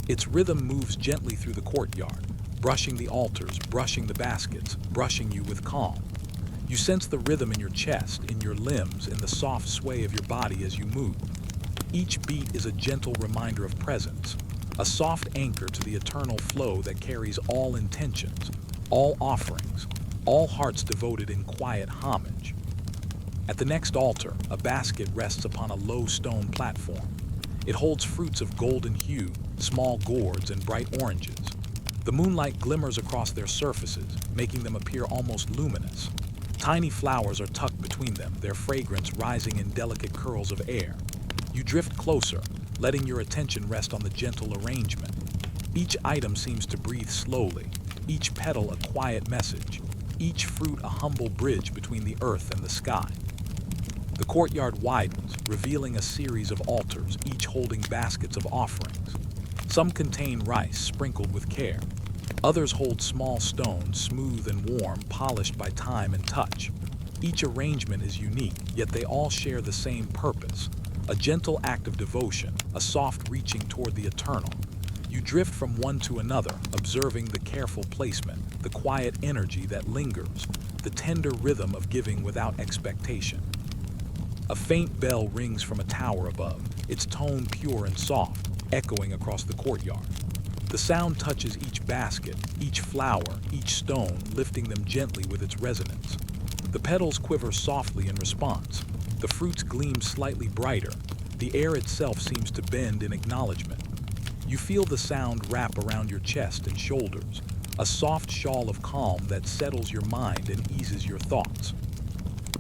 Its rhythm moves gently through the courtyard, brushing the altars, brushing the baskets, brushing you with calm. You sense the rhythm in your chest, in your limbs, in the soft sway of your body as you move. Each beat is a gentle reminder of presence, a soft anchor to the eternal flow that carries all intentions, all offerings, all hearts devoted in quiet homage. At the next altar, a basket rests upon a low stone platform. It holds fruits of golden hue, small gourds, and bright oranges. The moonlight glimmers across their surfaces, making them appear almost luminous. Tiny flowers are tucked between them, their fragrance rising in delicate curls of air. You drift closer, letting your attention rest on the gentle arrangement. Each item seems to breathe slowly, each petal a quiet message, each fruit a humble bridge between the earth and the sky. The courtyard widens, revealing a series of altars, each holding baskets of offerings. Some contain rice sprinkled with care. Others hold small stones, smooth and warm, polished by time and touch. Each arrangement is unique, yet they all share the same purpose. A gentle act of devotion, a soft reaching toward the eternal. You drift from one to another, observing the careful placement, the quiet energy that lingers, the tender rhythm of giving without expectation. A faint bell rings from a tower above, its tone pure and soft, echoing across the courtyard. The sound touches each basket, each flower, each stone, lifting them gently with its resonance. The petals quiver softly in response. The fruits gleam slightly brighter. The air itself seems to bend in acknowledgement. You feel the sound wrap around your chest and shoulders, a soft shawl of calm that settles your mind and eases your thoughts.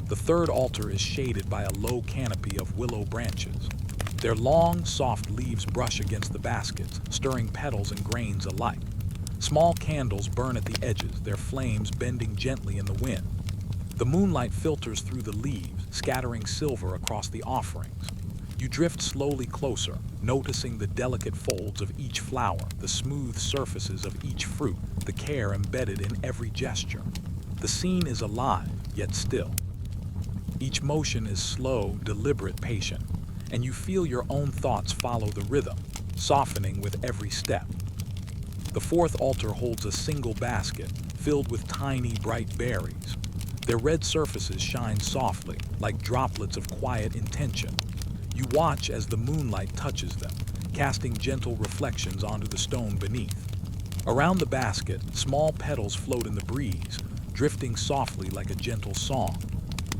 The third altar is shaded by a low canopy of willow branches. Their long, soft leaves brush against the baskets, stirring petals and grains alike. Small candles burn at the edges, their flames bending gently in the wind. The moonlight filters through the leaves, scattering silver across the offerings. You drift slowly closer, noticing the delicate folds of each flower, the smooth surfaces of each fruit, the care embedded in every gesture. The scene is alive, yet still. Each motion is slow, deliberate, patient, and you feel your own thoughts follow the rhythm, softening with every step. The fourth altar holds a single basket filled with tiny, bright berries. Their red surfaces shine softly, like droplets of quiet intention. You watch as the moonlight touches them, casting gentle reflections onto the stone beneath. Around the basket, small petals float in the breeze, drifting softly like a gentle song.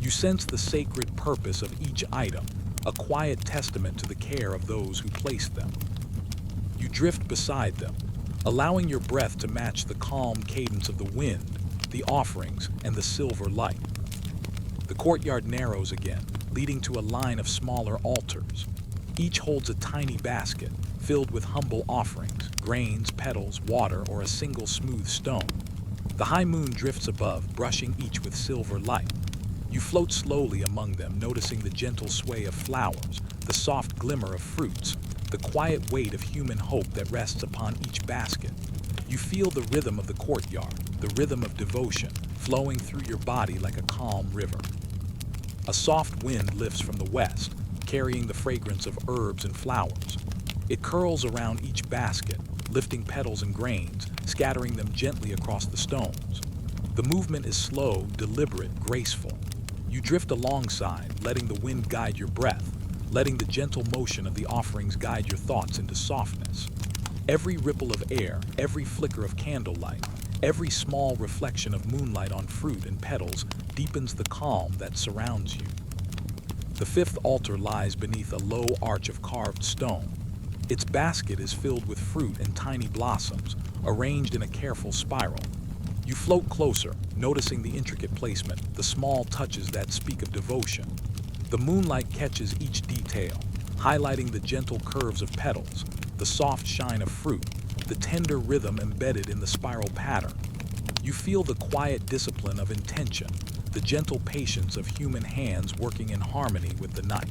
You sense the sacred purpose of each item, a quiet testament to the care of those who placed them. You drift beside them, allowing your breath to match the calm cadence of the wind, the offerings, and the silver light. The courtyard narrows again, leading to a line of smaller altars. Each holds a tiny basket filled with humble offerings, grains, petals, water, or a single smooth stone. The high moon drifts above, brushing each with silver light. You float slowly among them, noticing the gentle sway of flowers, the soft glimmer of fruits, the quiet weight of human hope that rests upon each basket. You feel the rhythm of the courtyard, the rhythm of devotion, flowing through your body like a calm river. A soft wind lifts from the west, carrying the fragrance of herbs and flowers. It curls around each basket, lifting petals and grains, scattering them gently across the stones. The movement is slow, deliberate, graceful. You drift alongside, letting the wind guide your breath, letting the gentle motion of the offerings guide your thoughts into softness. Every ripple of air, every flicker of candlelight, every small reflection of moonlight on fruit and petals deepens the calm that surrounds you. The fifth altar lies beneath a low arch of carved stone. Its basket is filled with fruit and tiny blossoms, arranged in a careful spiral. You float closer, noticing the intricate placement, the small touches that speak of devotion. The moonlight catches each detail, highlighting the gentle curves of petals, the soft shine of fruit, the tender rhythm embedded in the spiral pattern. You feel the quiet discipline of intention, the gentle patience of human hands working in harmony with the night.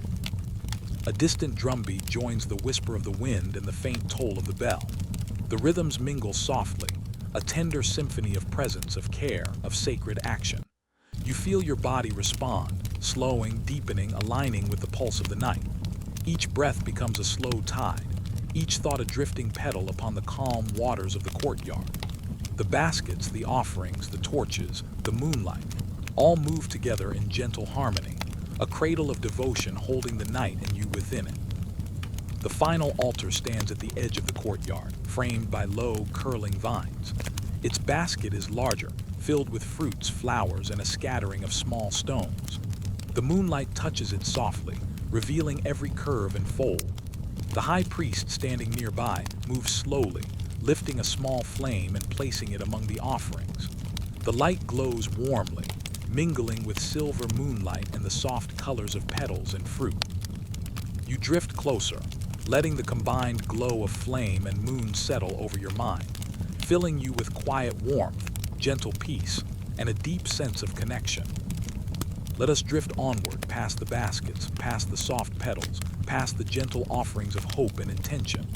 A distant drumbeat joins the whisper of the wind and the faint toll of the bell. The rhythms mingle softly, a tender symphony of presence, of care, of sacred action. You feel your body respond, slowing, deepening, aligning with the pulse of the night. Each breath becomes a slow tide, each thought a drifting petal upon the calm waters of the courtyard. The baskets, the offerings, the torches, the moonlight, all move together in gentle harmony, a cradle of devotion holding the night and you within it. The final altar stands at the edge of the courtyard, framed by low, curling vines. Its basket is larger, filled with fruits, flowers, and a scattering of small stones. The moonlight touches it softly, revealing every curve and fold. The high priest standing nearby moves slowly, lifting a small flame and placing it among the offerings. The light glows warmly, mingling with silver moonlight and the soft colors of petals and fruit. You drift closer, letting the combined glow of flame and moon settle over your mind, filling you with quiet warmth, gentle peace, and a deep sense of connection. Let us drift onward past the baskets, past the soft petals, past the gentle offerings of hope and intention.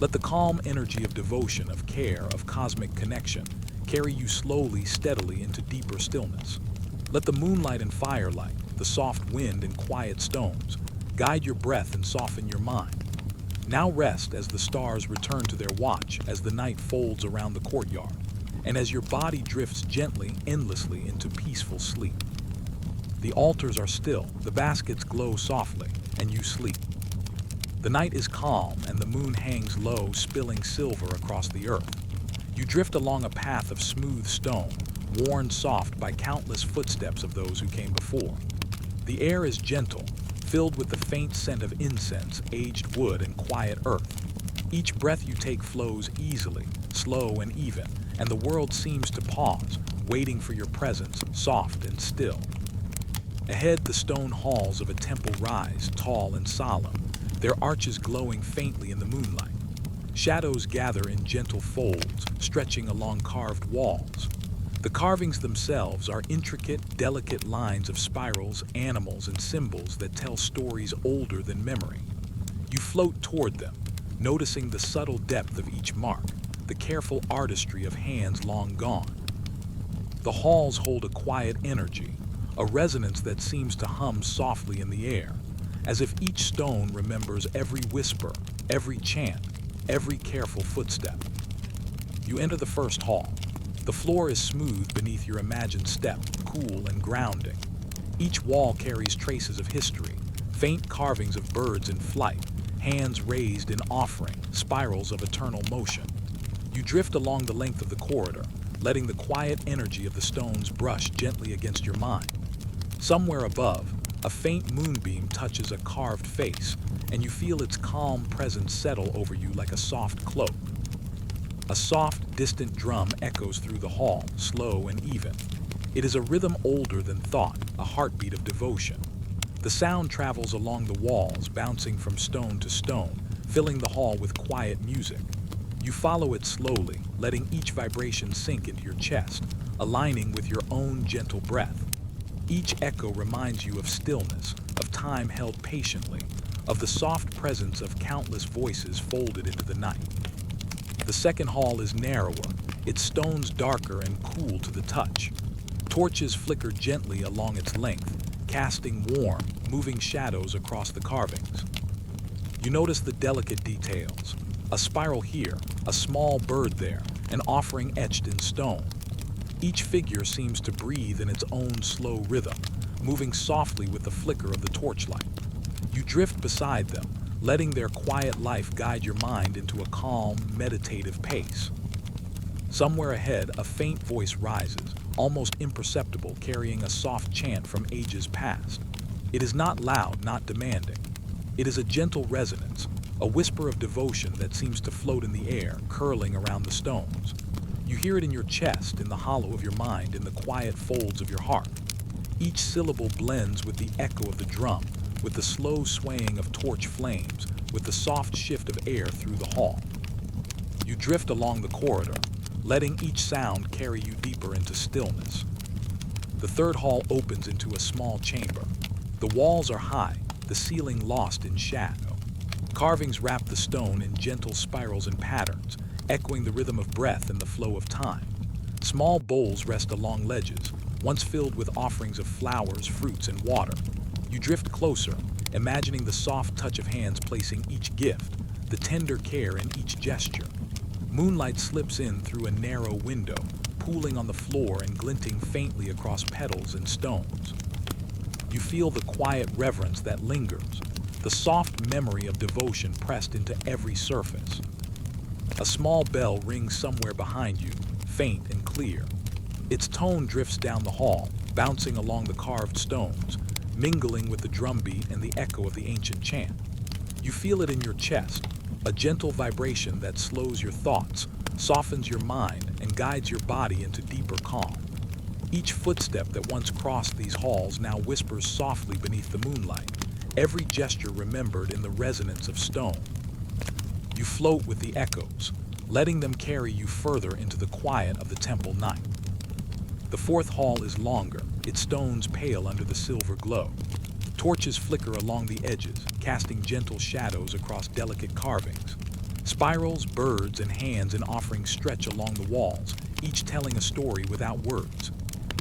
Let the calm energy of devotion, of care, of cosmic connection carry you slowly, steadily into deeper stillness. Let the moonlight and firelight, the soft wind and quiet stones, guide your breath and soften your mind. Now rest as the stars return to their watch, as the night folds around the courtyard, and as your body drifts gently, endlessly into peaceful sleep. The altars are still, the baskets glow softly, and you sleep. The night is calm and the moon hangs low, spilling silver across the earth. You drift along a path of smooth stone, worn soft by countless footsteps of those who came before. The air is gentle, filled with the faint scent of incense, aged wood, and quiet earth. Each breath you take flows easily, slow and even, and the world seems to pause, waiting for your presence, soft and still. Ahead, the stone halls of a temple rise, tall and solemn, their arches glowing faintly in the moonlight. Shadows gather in gentle folds, stretching along carved walls. The carvings themselves are intricate, delicate lines of spirals, animals, and symbols that tell stories older than memory. You float toward them, noticing the subtle depth of each mark, the careful artistry of hands long gone. The halls hold a quiet energy, a resonance that seems to hum softly in the air, as if each stone remembers every whisper, every chant, every careful footstep. You enter the first hall. The floor is smooth beneath your imagined step, cool and grounding. Each wall carries traces of history, faint carvings of birds in flight, hands raised in offering, spirals of eternal motion. You drift along the length of the corridor, letting the quiet energy of the stones brush gently against your mind. Somewhere above, a faint moonbeam touches a carved face, and you feel its calm presence settle over you like a soft cloak. A soft, distant drum echoes through the hall, slow and even. It is a rhythm older than thought, a heartbeat of devotion. The sound travels along the walls, bouncing from stone to stone, filling the hall with quiet music. You follow it slowly, letting each vibration sink into your chest, aligning with your own gentle breath. Each echo reminds you of stillness, of time held patiently, of the soft presence of countless voices folded into the night. The second hall is narrower, its stones darker and cool to the touch. Torches flicker gently along its length, casting warm, moving shadows across the carvings. You notice the delicate details. A spiral here, a small bird there, an offering etched in stone. Each figure seems to breathe in its own slow rhythm, moving softly with the flicker of the torchlight. You drift beside them, letting their quiet life guide your mind into a calm, meditative pace. Somewhere ahead, a faint voice rises, almost imperceptible, carrying a soft chant from ages past. It is not loud, not demanding. It is a gentle resonance, a whisper of devotion that seems to float in the air, curling around the stones. You hear it in your chest, in the hollow of your mind, in the quiet folds of your heart. Each syllable blends with the echo of the drum, with the slow swaying of torch flames, with the soft shift of air through the hall. You drift along the corridor, letting each sound carry you deeper into stillness. The third hall opens into a small chamber. The walls are high, the ceiling lost in shadow. Carvings wrap the stone in gentle spirals and patterns, echoing the rhythm of breath and the flow of time. Small bowls rest along ledges, once filled with offerings of flowers, fruits, and water. You drift closer, imagining the soft touch of hands placing each gift, the tender care in each gesture. Moonlight slips in through a narrow window, pooling on the floor and glinting faintly across petals and stones. You feel the quiet reverence that lingers, the soft memory of devotion pressed into every surface. A small bell rings somewhere behind you, faint and clear. Its tone drifts down the hall, bouncing along the carved stones, mingling with the drumbeat and the echo of the ancient chant. You feel it in your chest, a gentle vibration that slows your thoughts, softens your mind, and guides your body into deeper calm. Each footstep that once crossed these halls now whispers softly beneath the moonlight, every gesture remembered in the resonance of stone. You float with the echoes, letting them carry you further into the quiet of the temple night. The fourth hall is longer, its stones pale under the silver glow. Torches flicker along the edges, casting gentle shadows across delicate carvings. Spirals, birds, and hands in offerings stretch along the walls, each telling a story without words.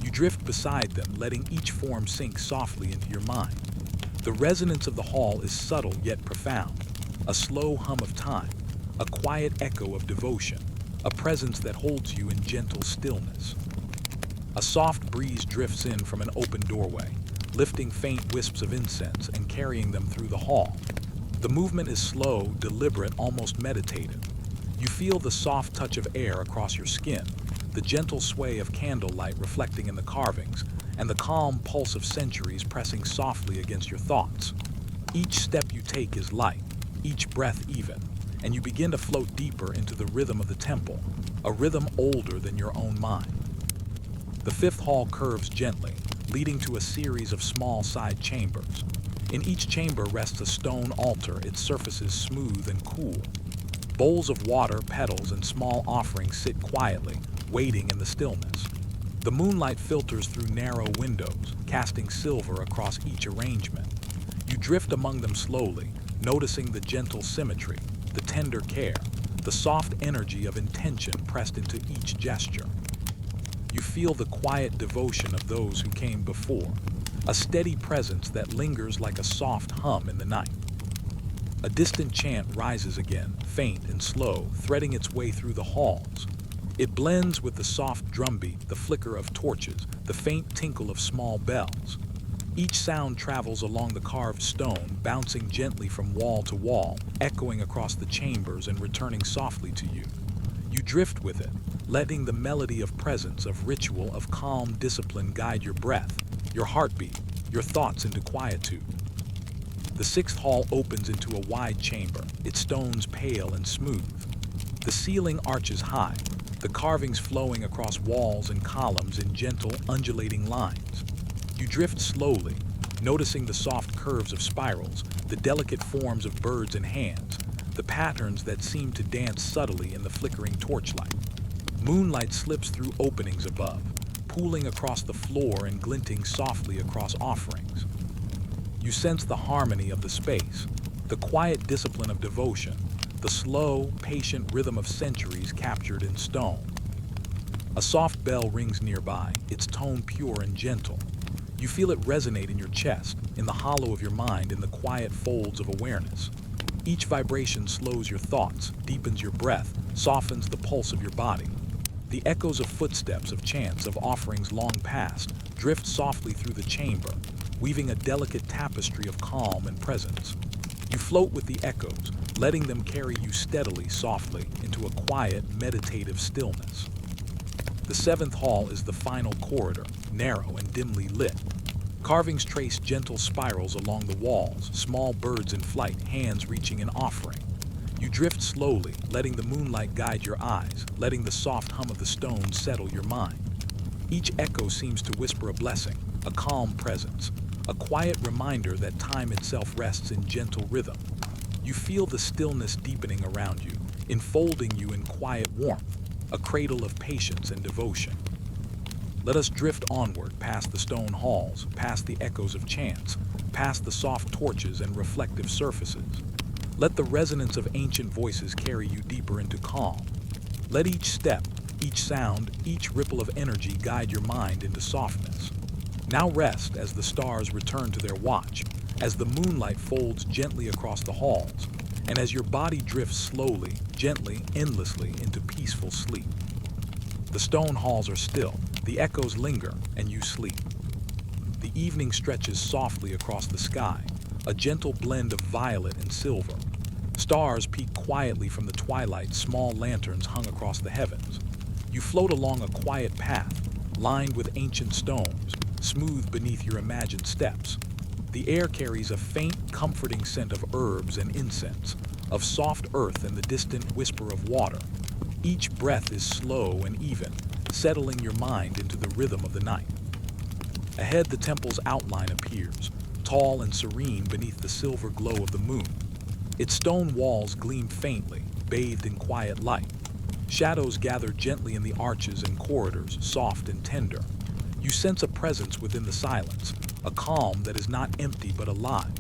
You drift beside them, letting each form sink softly into your mind. The resonance of the hall is subtle yet profound, a slow hum of time, a quiet echo of devotion, a presence that holds you in gentle stillness. A soft breeze drifts in from an open doorway, lifting faint wisps of incense and carrying them through the hall. The movement is slow, deliberate, almost meditative. You feel the soft touch of air across your skin, the gentle sway of candlelight reflecting in the carvings, and the calm pulse of centuries pressing softly against your thoughts. Each step you take is light, each breath even, and you begin to float deeper into the rhythm of the temple, a rhythm older than your own mind. The fifth hall curves gently, leading to a series of small side chambers. In each chamber rests a stone altar, its surfaces smooth and cool. Bowls of water, petals, and small offerings sit quietly, waiting in the stillness. The moonlight filters through narrow windows, casting silver across each arrangement. You drift among them slowly, noticing the gentle symmetry, the tender care, the soft energy of intention pressed into each gesture. You feel the quiet devotion of those who came before, a steady presence that lingers like a soft hum in the night. A distant chant rises again, faint and slow, threading its way through the halls. It blends with the soft drumbeat, the flicker of torches, the faint tinkle of small bells. Each sound travels along the carved stone, bouncing gently from wall to wall, echoing across the chambers and returning softly to you. You drift with it, letting the melody of presence, of ritual, of calm discipline guide your breath, your heartbeat, your thoughts into quietude. The sixth hall opens into a wide chamber, its stones pale and smooth. The ceiling arches high, the carvings flowing across walls and columns in gentle, undulating lines. You drift slowly, noticing the soft curves of spirals, the delicate forms of birds and hands, the patterns that seem to dance subtly in the flickering torchlight. Moonlight slips through openings above, pooling across the floor and glinting softly across offerings. You sense the harmony of the space, the quiet discipline of devotion, the slow, patient rhythm of centuries captured in stone. A soft bell rings nearby, its tone pure and gentle. You feel it resonate in your chest, in the hollow of your mind, in the quiet folds of awareness. Each vibration slows your thoughts, deepens your breath, softens the pulse of your body. The echoes of footsteps, of chants, of offerings long past, drift softly through the chamber, weaving a delicate tapestry of calm and presence. You float with the echoes, letting them carry you steadily, softly, into a quiet, meditative stillness. The seventh hall is the final corridor, narrow and dimly lit. Carvings trace gentle spirals along the walls, small birds in flight, hands reaching an offering. You drift slowly, letting the moonlight guide your eyes, letting the soft hum of the stones settle your mind. Each echo seems to whisper a blessing, a calm presence, a quiet reminder that time itself rests in gentle rhythm. You feel the stillness deepening around you, enfolding you in quiet warmth, a cradle of patience and devotion. Let us drift onward past the stone halls, past the echoes of chants, past the soft torches and reflective surfaces. Let the resonance of ancient voices carry you deeper into calm, Let each step, each sound, each ripple of energy guide your mind into softness. Now rest as the stars return to their watch, as the moonlight folds gently across the halls, and as your body drifts slowly, gently, endlessly into peaceful sleep. The stone halls are still, the echoes linger, and you sleep. The evening stretches softly across the sky, a gentle blend of violet and silver. Stars peek quietly from the twilight, small lanterns hung across the heavens. You float along a quiet path, lined with ancient stones, smooth beneath your imagined steps. The air carries a faint, comforting scent of herbs and incense, of soft earth and the distant whisper of water. Each breath is slow and even, settling your mind into the rhythm of the night. Ahead, the temple's outline appears, tall and serene beneath the silver glow of the moon. Its stone walls gleam faintly, bathed in quiet light. Shadows gather gently in the arches and corridors, soft and tender. You sense a presence within the silence, a calm that is not empty but alive.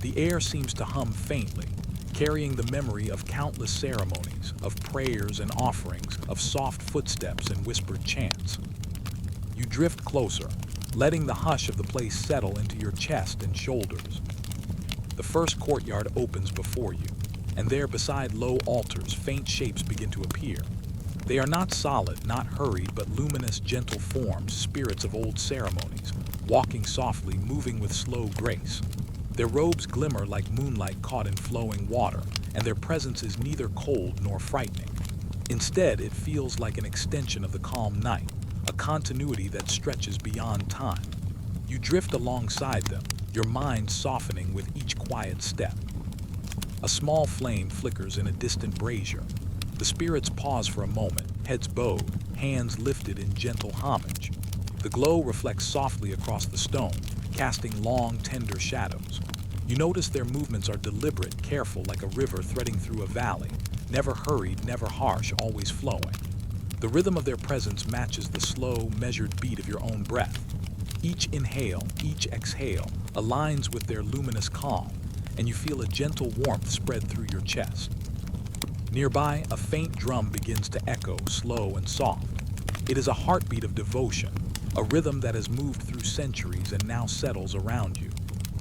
The air seems to hum faintly, carrying the memory of countless ceremonies, of prayers and offerings, of soft footsteps and whispered chants. You drift closer, letting the hush of the place settle into your chest and shoulders. The first courtyard opens before you, and there beside low altars, faint shapes begin to appear. They are not solid, not hurried, but luminous, gentle forms, spirits of old ceremonies, walking softly, moving with slow grace. Their robes glimmer like moonlight caught in flowing water, and their presence is neither cold nor frightening. Instead, it feels like an extension of the calm night, a continuity that stretches beyond time. You drift alongside them, your mind softening with each quiet step. A small flame flickers in a distant brazier. The spirits pause for a moment, heads bowed, hands lifted in gentle homage. The glow reflects softly across the stone, casting long, tender shadows. You notice their movements are deliberate, careful, like a river threading through a valley, never hurried, never harsh, always flowing. The rhythm of their presence matches the slow, measured beat of your own breath. Each inhale, each exhale, aligns with their luminous calm, and you feel a gentle warmth spread through your chest. Nearby, a faint drum begins to echo, slow and soft. It is a heartbeat of devotion, a rhythm that has moved through centuries and now settles around you.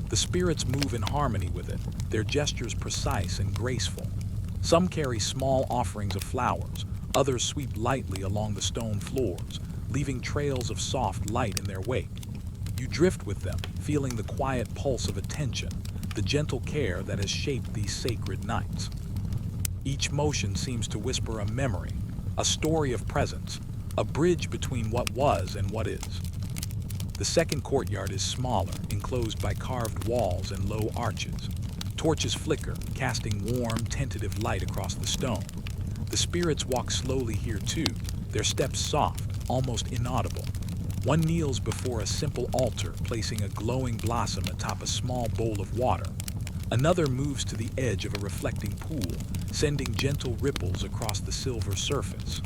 The spirits move in harmony with it, their gestures precise and graceful. Some carry small offerings of flowers, others sweep lightly along the stone floors, leaving trails of soft light in their wake. You drift with them, feeling the quiet pulse of attention, the gentle care that has shaped these sacred nights. Each motion seems to whisper a memory, a story of presence, a bridge between what was and what is. The second courtyard is smaller, enclosed by carved walls and low arches. Torches flicker, casting warm, tentative light across the stone. The spirits walk slowly here too, their steps soft, almost inaudible. One kneels before a simple altar, placing a glowing blossom atop a small bowl of water. Another moves to the edge of a reflecting pool, sending gentle ripples across the silver surface.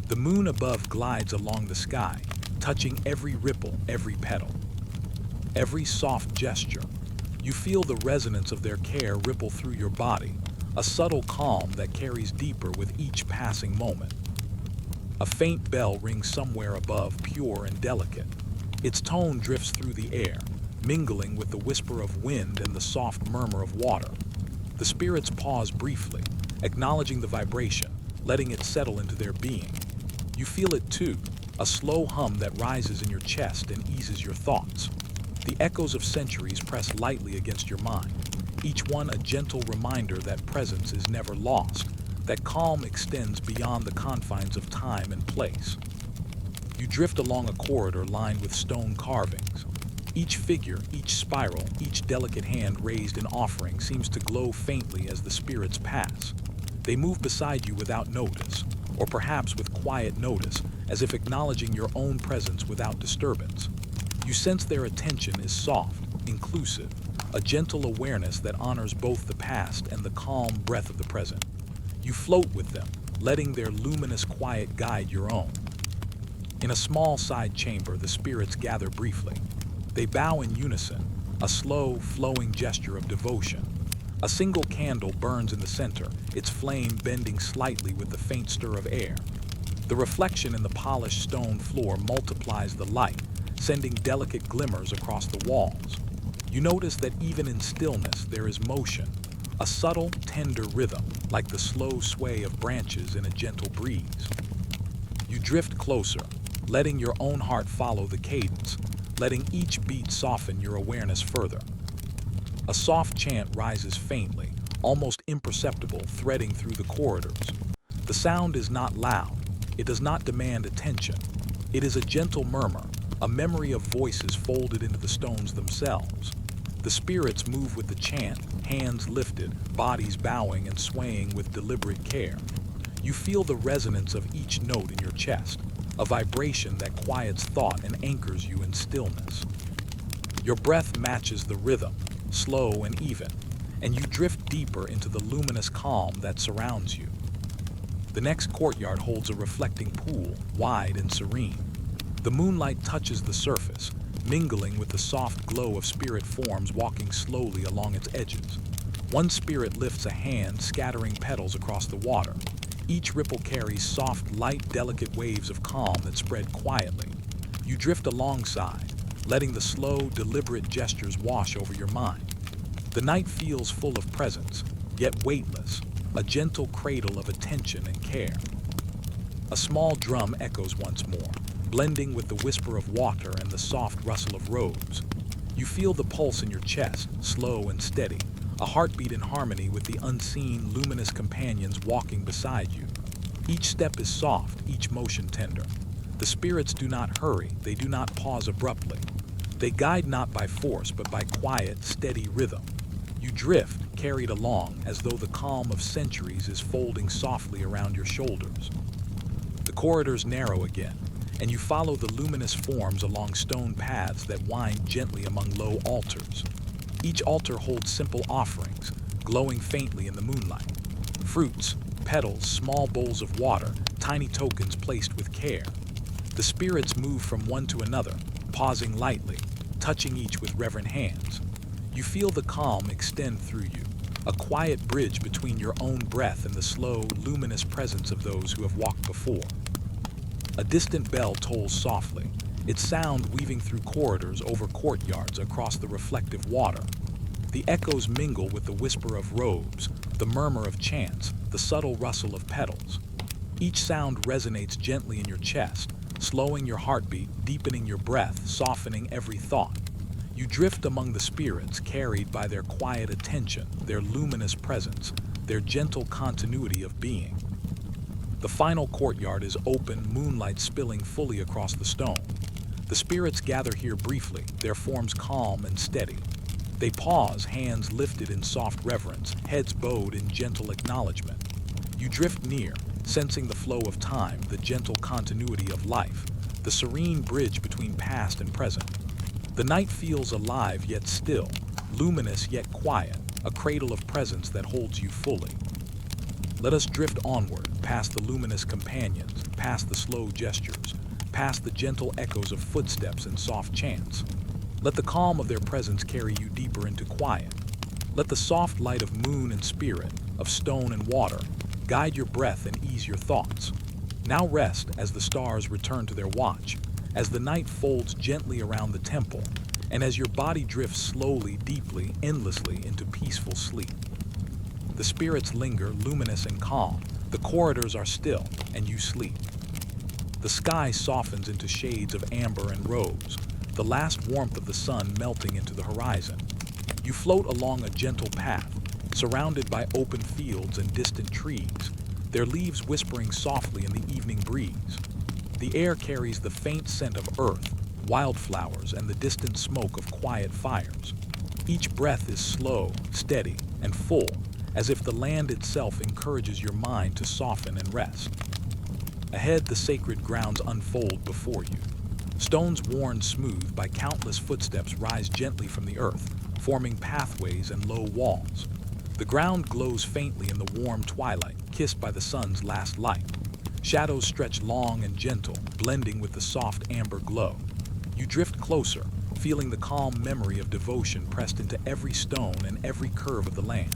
The moon above glides along the sky, touching every ripple, every petal. Every soft gesture. You feel the resonance of their care ripple through your body, a subtle calm that carries deeper with each passing moment. A faint bell rings somewhere above, pure and delicate. Its tone drifts through the air, mingling with the whisper of wind and the soft murmur of water. The spirits pause briefly, acknowledging the vibration, letting it settle into their being. You feel it too, a slow hum that rises in your chest and eases your thoughts. The echoes of centuries press lightly against your mind, each one a gentle reminder that presence is never lost, that calm extends beyond the confines of time and place. You drift along a corridor lined with stone carvings. Each figure, each spiral, each delicate hand raised in offering seems to glow faintly as the spirits pass. They move beside you without notice, or perhaps with quiet notice, as if acknowledging your own presence without disturbance. You sense their attention is soft, inclusive, a gentle awareness that honors both the past and the calm breath of the present. You float with them, letting their luminous quiet guide your own. In a small side chamber, the spirits gather briefly. They bow in unison, a slow, flowing gesture of devotion. A single candle burns in the center, its flame bending slightly with the faint stir of air. The reflection in the polished stone floor multiplies the light, sending delicate glimmers across the walls. You notice that even in stillness there is motion, a subtle, tender rhythm, like the slow sway of branches in a gentle breeze. You drift closer, letting your own heart follow the cadence, letting each beat soften your awareness further. A soft chant rises faintly, almost imperceptible, threading through the corridors. The sound is not loud. It does not demand attention. It is a gentle murmur, a memory of voices folded into the stones themselves. The spirits move with the chant, hands lifted, bodies bowing and swaying with deliberate care. You feel the resonance of each note in your chest, a vibration that quiets thought and anchors you in stillness. Your breath matches the rhythm, slow and even, and you drift deeper into the luminous calm that surrounds you. The next courtyard holds a reflecting pool, wide and serene. The moonlight touches the surface, mingling with the soft glow of spirit forms walking slowly along its edges. One spirit lifts a hand, scattering petals across the water. Each ripple carries soft, light, delicate waves of calm that spread quietly. You drift alongside, letting the slow, deliberate gestures wash over your mind. The night feels full of presence, yet weightless, a gentle cradle of attention and care. A small drum echoes once more, blending with the whisper of water and the soft rustle of robes. You feel the pulse in your chest, slow and steady, a heartbeat in harmony with the unseen, luminous companions walking beside you. Each step is soft, each motion tender. The spirits do not hurry, they do not pause abruptly. They guide not by force, but by quiet, steady rhythm. You drift, carried along, as though the calm of centuries is folding softly around your shoulders. The corridors narrow again, and you follow the luminous forms along stone paths that wind gently among low altars. Each altar holds simple offerings, glowing faintly in the moonlight. Fruits, petals, small bowls of water, tiny tokens placed with care. The spirits move from one to another, pausing lightly, touching each with reverent hands. You feel the calm extend through you, a quiet bridge between your own breath and the slow, luminous presence of those who have walked before. A distant bell tolls softly, its sound weaving through corridors, over courtyards, across the reflective water. The echoes mingle with the whisper of robes, the murmur of chants, the subtle rustle of petals. Each sound resonates gently in your chest, slowing your heartbeat, deepening your breath, softening every thought. You drift among the spirits, carried by their quiet attention, their luminous presence, their gentle continuity of being. The final courtyard is open, moonlight spilling fully across the stone. The spirits gather here briefly, their forms calm and steady. They pause, hands lifted in soft reverence, heads bowed in gentle acknowledgement. You drift near, sensing the flow of time, the gentle continuity of life, the serene bridge between past and present. The night feels alive yet still, luminous yet quiet, a cradle of presence that holds you fully. Let us drift onward, past the luminous companions, past the slow gestures, past the gentle echoes of footsteps and soft chants. Let the calm of their presence carry you deeper into quiet. Let the soft light of moon and spirit, of stone and water, guide your breath and ease your thoughts. Now rest as the stars return to their watch, as the night folds gently around the temple, and as your body drifts slowly, deeply, endlessly into peaceful sleep. The spirits linger, luminous and calm. The corridors are still, and you sleep. The sky softens into shades of amber and rose, the last warmth of the sun melting into the horizon. You float along a gentle path, surrounded by open fields and distant trees, their leaves whispering softly in the evening breeze. The air carries the faint scent of earth, wildflowers, and the distant smoke of quiet fires. Each breath is slow, steady, and full, as if the land itself encourages your mind to soften and rest. Ahead, the sacred grounds unfold before you. Stones worn smooth by countless footsteps rise gently from the earth, forming pathways and low walls. The ground glows faintly in the warm twilight, kissed by the sun's last light. Shadows stretch long and gentle, blending with the soft amber glow. You drift closer, feeling the calm memory of devotion pressed into every stone and every curve of the land.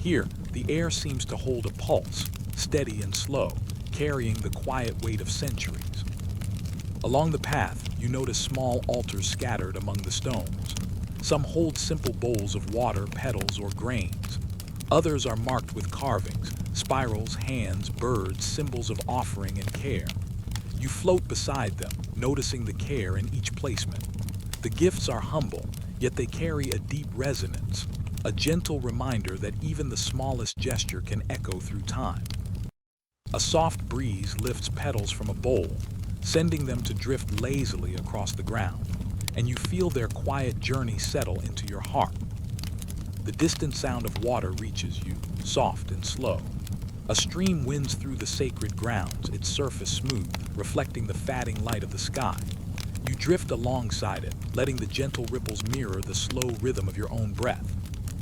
Here, the air seems to hold a pulse, steady and slow, carrying the quiet weight of centuries. Along the path, you notice small altars scattered among the stones. Some hold simple bowls of water, petals, or grains. Others are marked with carvings, spirals, hands, birds, symbols of offering and care. You float beside them, noticing the care in each placement. The gifts are humble, yet they carry a deep resonance, a gentle reminder that even the smallest gesture can echo through time. A soft breeze lifts petals from a bowl, sending them to drift lazily across the ground, and you feel their quiet journey settle into your heart. The distant sound of water reaches you, soft and slow. A stream winds through the sacred grounds, its surface smooth, reflecting the fading light of the sky. You drift alongside it, letting the gentle ripples mirror the slow rhythm of your own breath.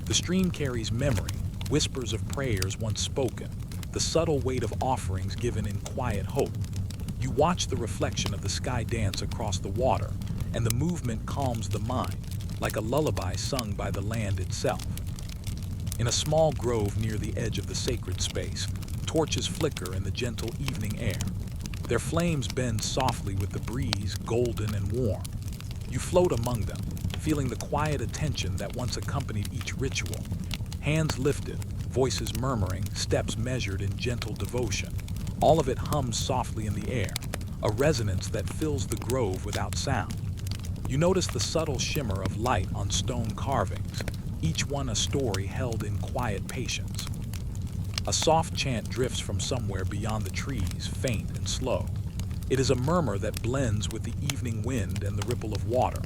The stream carries memory, whispers of prayers once spoken, the subtle weight of offerings given in quiet hope. You watch the reflection of the sky dance across the water, and the movement calms the mind, like a lullaby sung by the land itself. In a small grove near the edge of the sacred space, torches flicker in the gentle evening air. Their flames bend softly with the breeze, golden and warm. You float among them, feeling the quiet attention that once accompanied each ritual. Hands lifted, voices murmuring, steps measured in gentle devotion. All of it hums softly in the air, a resonance that fills the grove without sound. You notice the subtle shimmer of light on stone carvings, each one a story held in quiet patience. A soft chant drifts from somewhere beyond the trees, faint and slow. It is a murmur that blends with the evening wind and the ripple of water.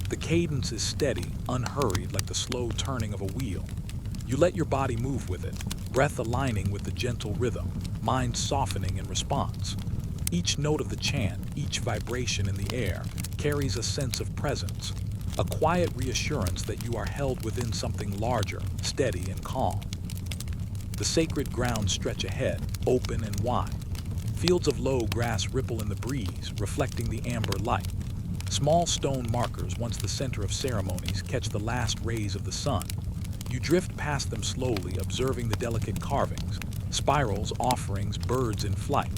The cadence is steady, unhurried, like the slow turning of a wheel. You let your body move with it, breath aligning with the gentle rhythm, mind softening in response. Each note of the chant, each vibration in the air, carries a sense of presence, a quiet reassurance that you are held within something larger, steady and calm. The sacred grounds stretch ahead, open and wide. Fields of low grass ripple in the breeze, reflecting the amber light. Small stone markers, once the center of ceremonies, catch the last rays of the sun. You drift past them slowly, observing the delicate carvings, spirals, offerings, birds in flight.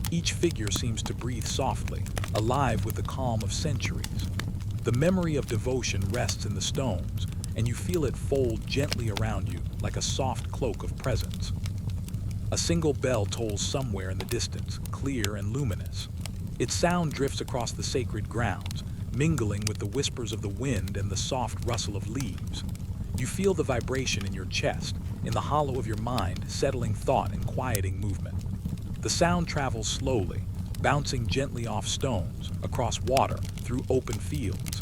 Each figure seems to breathe softly, alive with the calm of centuries. The memory of devotion rests in the stones, and you feel it fold gently around you like a soft cloak of presence. A single bell tolls somewhere in the distance, clear and luminous. Its sound drifts across the sacred grounds, mingling with the whispers of the wind and the soft rustle of leaves. You feel the vibration in your chest, in the hollow of your mind, settling thought and quieting movement. The sound travels slowly, bouncing gently off stones, across water, through open fields.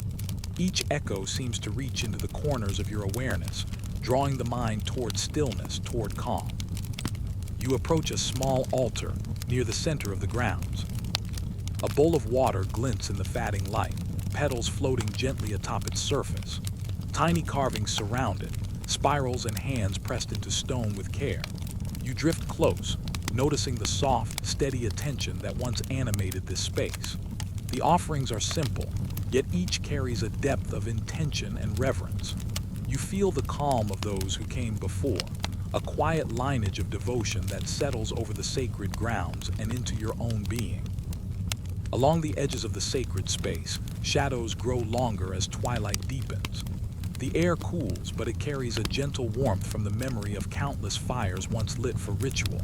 Each echo seems to reach into the corners of your awareness, drawing the mind toward stillness, toward calm. You approach a small altar near the center of the grounds. A bowl of water glints in the fading light, petals floating gently atop its surface. Tiny carvings surround it, spirals and hands pressed into stone with care. You drift close, noticing the soft, steady attention that once animated this space. The offerings are simple, yet each carries a depth of intention and reverence. You feel the calm of those who came before, a quiet lineage of devotion that settles over the sacred grounds and into your own being. Along the edges of the sacred space, shadows grow longer as twilight deepens. The air cools, but it carries a gentle warmth from the memory of countless fires once lit for ritual.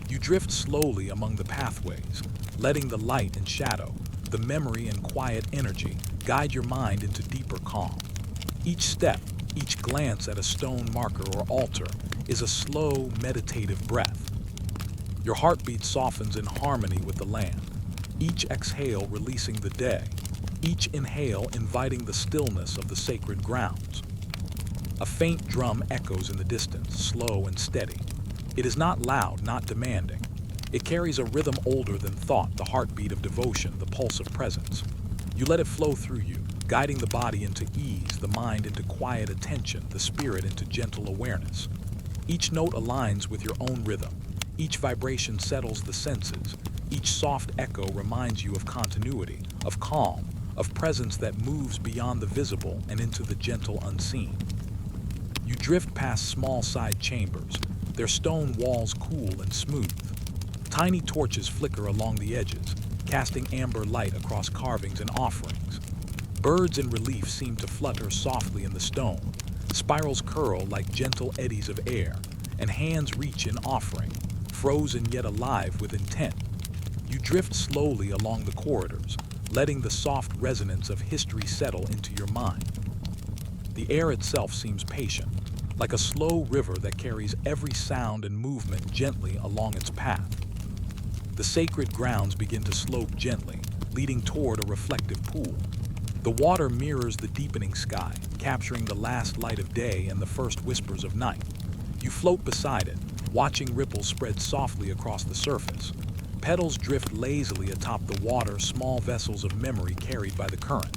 You drift slowly among the pathways, letting the light and shadow, the memory and quiet energy, guide your mind into deeper calm. Each step, each glance at a stone marker or altar, is a slow, meditative breath. Your heartbeat softens in harmony with the land, each exhale releasing the day, each inhale inviting the stillness of the sacred grounds. A faint drum echoes in the distance, slow and steady. It is not loud, not demanding. It carries a rhythm older than thought, the heartbeat of devotion, the pulse of presence. You let it flow through you, guiding the body into ease, the mind into quiet attention, the spirit into gentle awareness. Each note aligns with your own rhythm. Each vibration settles the senses. Each soft echo reminds you of continuity, of calm, of presence that moves beyond the visible and into the gentle unseen. You drift past small side chambers, their stone walls cool and smooth. Tiny torches flicker along the edges, casting amber light across carvings and offerings. Birds in relief seem to flutter softly in the stone. Spirals curl like gentle eddies of air, and hands reach in offering, frozen yet alive with intent. You drift slowly along the corridors, letting the soft resonance of history settle into your mind. The air itself seems patient, like a slow river that carries every sound and movement gently along its path. The sacred grounds begin to slope gently, leading toward a reflective pool. The water mirrors the deepening sky, capturing the last light of day and the first whispers of night. You float beside it, watching ripples spread softly across the surface. Petals drift lazily atop the water, small vessels of memory carried by the current.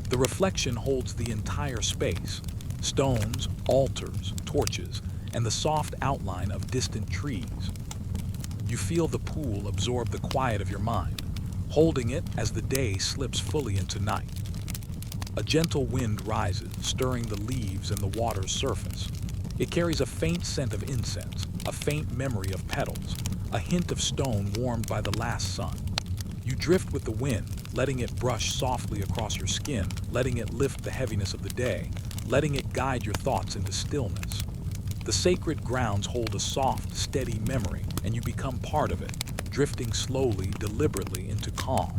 The reflection holds the entire space: stones, altars, torches, and the soft outline of distant trees. You feel the pool absorb the quiet of your mind, holding it as the day slips fully into night. A gentle wind rises, stirring the leaves and the water's surface. It carries a faint scent of incense, a faint memory of petals, a hint of stone warmed by the last sun. You drift with the wind, letting it brush softly across your skin, letting it lift the heaviness of the day, letting it guide your thoughts into stillness. The sacred grounds hold a soft, steady memory, and you become part of it, drifting slowly, deliberately into calm.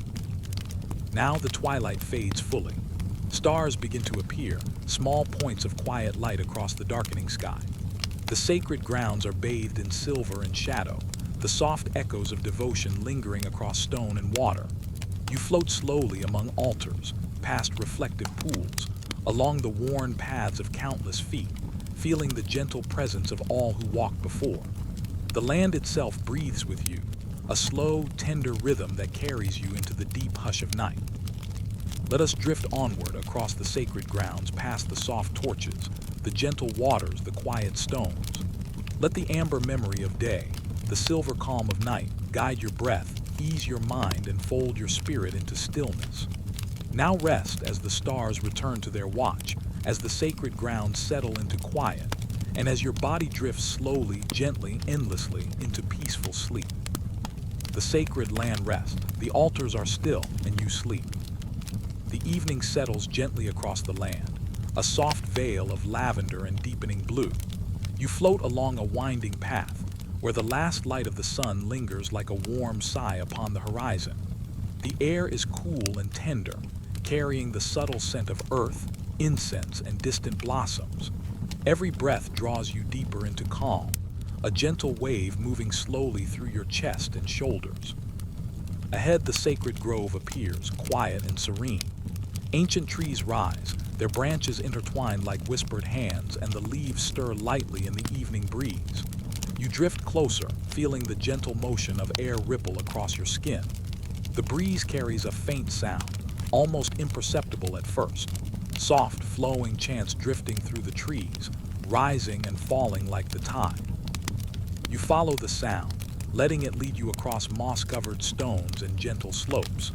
Now the twilight fades fully. Stars begin to appear, small points of quiet light across the darkening sky. The sacred grounds are bathed in silver and shadow, the soft echoes of devotion lingering across stone and water. You float slowly among altars, past reflective pools, along the worn paths of countless feet, feeling the gentle presence of all who walked before. The land itself breathes with you, a slow, tender rhythm that carries you into the deep hush of night. Let us drift onward across the sacred grounds, past the soft torches, the gentle waters, the quiet stones. Let the amber memory of day, the silver calm of night, guide your breath, ease your mind, and fold your spirit into stillness. Now rest as the stars return to their watch, as the sacred grounds settle into quiet, and as your body drifts slowly, gently, endlessly into peaceful sleep. The sacred land rests, the altars are still, and you sleep. The evening settles gently across the land, a soft veil of lavender and deepening blue. You float along a winding path, where the last light of the sun lingers like a warm sigh upon the horizon. The air is cool and tender, carrying the subtle scent of earth, incense, and distant blossoms. Every breath draws you deeper into calm, a gentle wave moving slowly through your chest and shoulders. Ahead, the sacred grove appears, quiet and serene. Ancient trees rise, their branches intertwined like whispered hands, and the leaves stir lightly in the evening breeze. You drift closer, feeling the gentle motion of air ripple across your skin. The breeze carries a faint sound, almost imperceptible at first. Soft, flowing chants drifting through the trees, rising and falling like the tide. You follow the sound, letting it lead you across moss-covered stones and gentle slopes.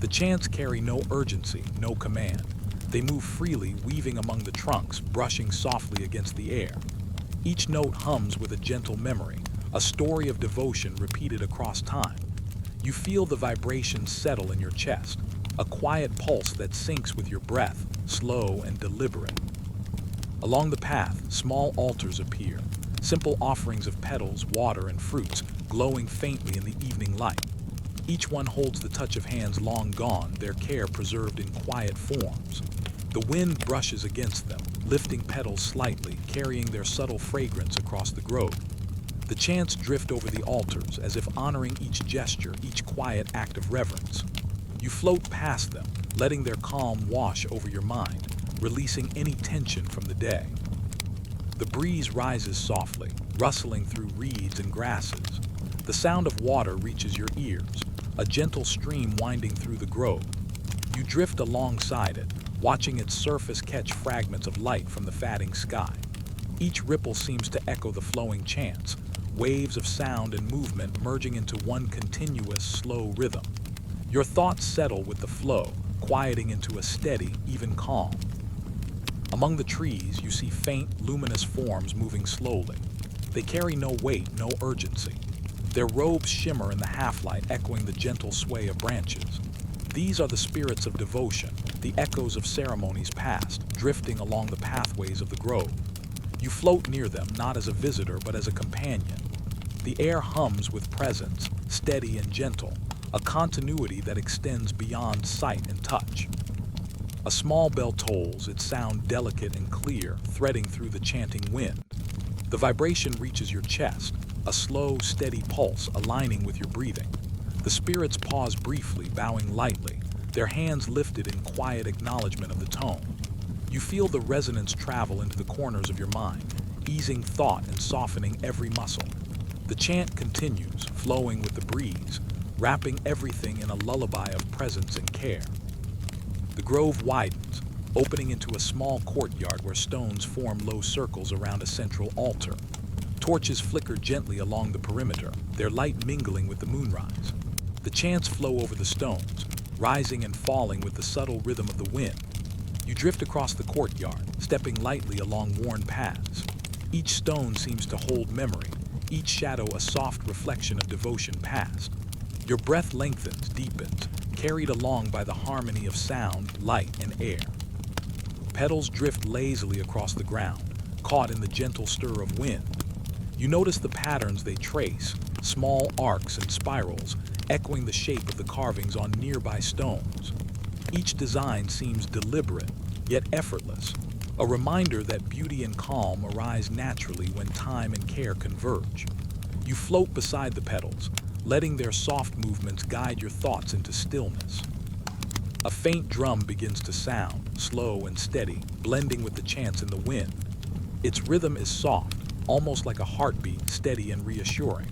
The chants carry no urgency, no command. They move freely, weaving among the trunks, brushing softly against the air. Each note hums with a gentle memory, a story of devotion repeated across time. You feel the vibrations settle in your chest, a quiet pulse that syncs with your breath, slow and deliberate. Along the path, small altars appear, simple offerings of petals, water, and fruits, glowing faintly in the evening light. Each one holds the touch of hands long gone, their care preserved in quiet forms. The wind brushes against them, lifting petals slightly, carrying their subtle fragrance across the grove. The chants drift over the altars, as if honoring each gesture, each quiet act of reverence. You float past them, letting their calm wash over your mind, releasing any tension from the day. The breeze rises softly, rustling through reeds and grasses. The sound of water reaches your ears, a gentle stream winding through the grove. You drift alongside it, watching its surface catch fragments of light from the fading sky. Each ripple seems to echo the flowing chants, waves of sound and movement merging into one continuous, slow rhythm. Your thoughts settle with the flow, quieting into a steady, even calm. Among the trees, you see faint, luminous forms moving slowly. They carry no weight, no urgency. Their robes shimmer in the half-light, echoing the gentle sway of branches. These are the spirits of devotion, the echoes of ceremonies past, drifting along the pathways of the grove. You float near them, not as a visitor, but as a companion. The air hums with presence, steady and gentle, a continuity that extends beyond sight and touch. A small bell tolls, its sound delicate and clear, threading through the chanting wind. The vibration reaches your chest, a slow, steady pulse aligning with your breathing. The spirits pause briefly, bowing lightly, their hands lifted in quiet acknowledgement of the tone. You feel the resonance travel into the corners of your mind, easing thought and softening every muscle. The chant continues, flowing with the breeze, wrapping everything in a lullaby of presence and care. The grove widens, opening into a small courtyard where stones form low circles around a central altar. Torches flicker gently along the perimeter, their light mingling with the moonrise. The chants flow over the stones, rising and falling with the subtle rhythm of the wind. You drift across the courtyard, stepping lightly along worn paths. Each stone seems to hold memory, each shadow a soft reflection of devotion past. Your breath lengthens, deepens, carried along by the harmony of sound, light, and air. Petals drift lazily across the ground, caught in the gentle stir of wind. You notice the patterns they trace, small arcs and spirals, echoing the shape of the carvings on nearby stones. Each design seems deliberate, yet effortless, a reminder that beauty and calm arise naturally when time and care converge. You float beside the petals, letting their soft movements guide your thoughts into stillness. A faint drum begins to sound, slow and steady, blending with the chants in the wind. Its rhythm is soft, almost like a heartbeat, steady and reassuring.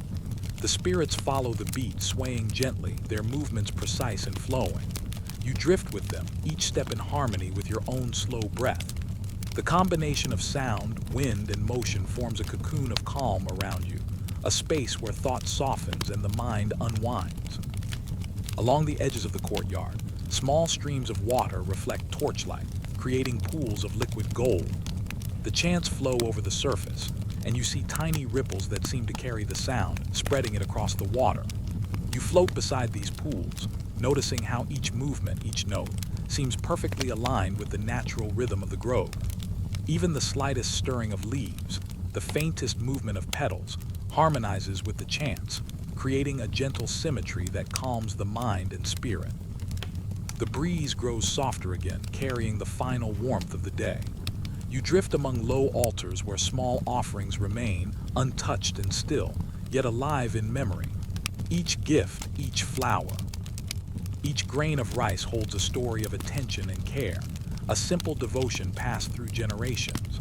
The spirits follow the beat, swaying gently, their movements precise and flowing. You drift with them, each step in harmony with your own slow breath. The combination of sound, wind, and motion forms a cocoon of calm around you, a space where thought softens and the mind unwinds. Along the edges of the courtyard, small streams of water reflect torchlight, creating pools of liquid gold. The chants flow over the surface, and you see tiny ripples that seem to carry the sound, spreading it across the water. You float beside these pools, noticing how each movement, each note, seems perfectly aligned with the natural rhythm of the grove. Even the slightest stirring of leaves, the faintest movement of petals, harmonizes with the chants, creating a gentle symmetry that calms the mind and spirit. The breeze grows softer again, carrying the final warmth of the day. You drift among low altars where small offerings remain, untouched and still, yet alive in memory. Each gift, each flower, each grain of rice holds a story of attention and care, a simple devotion passed through generations.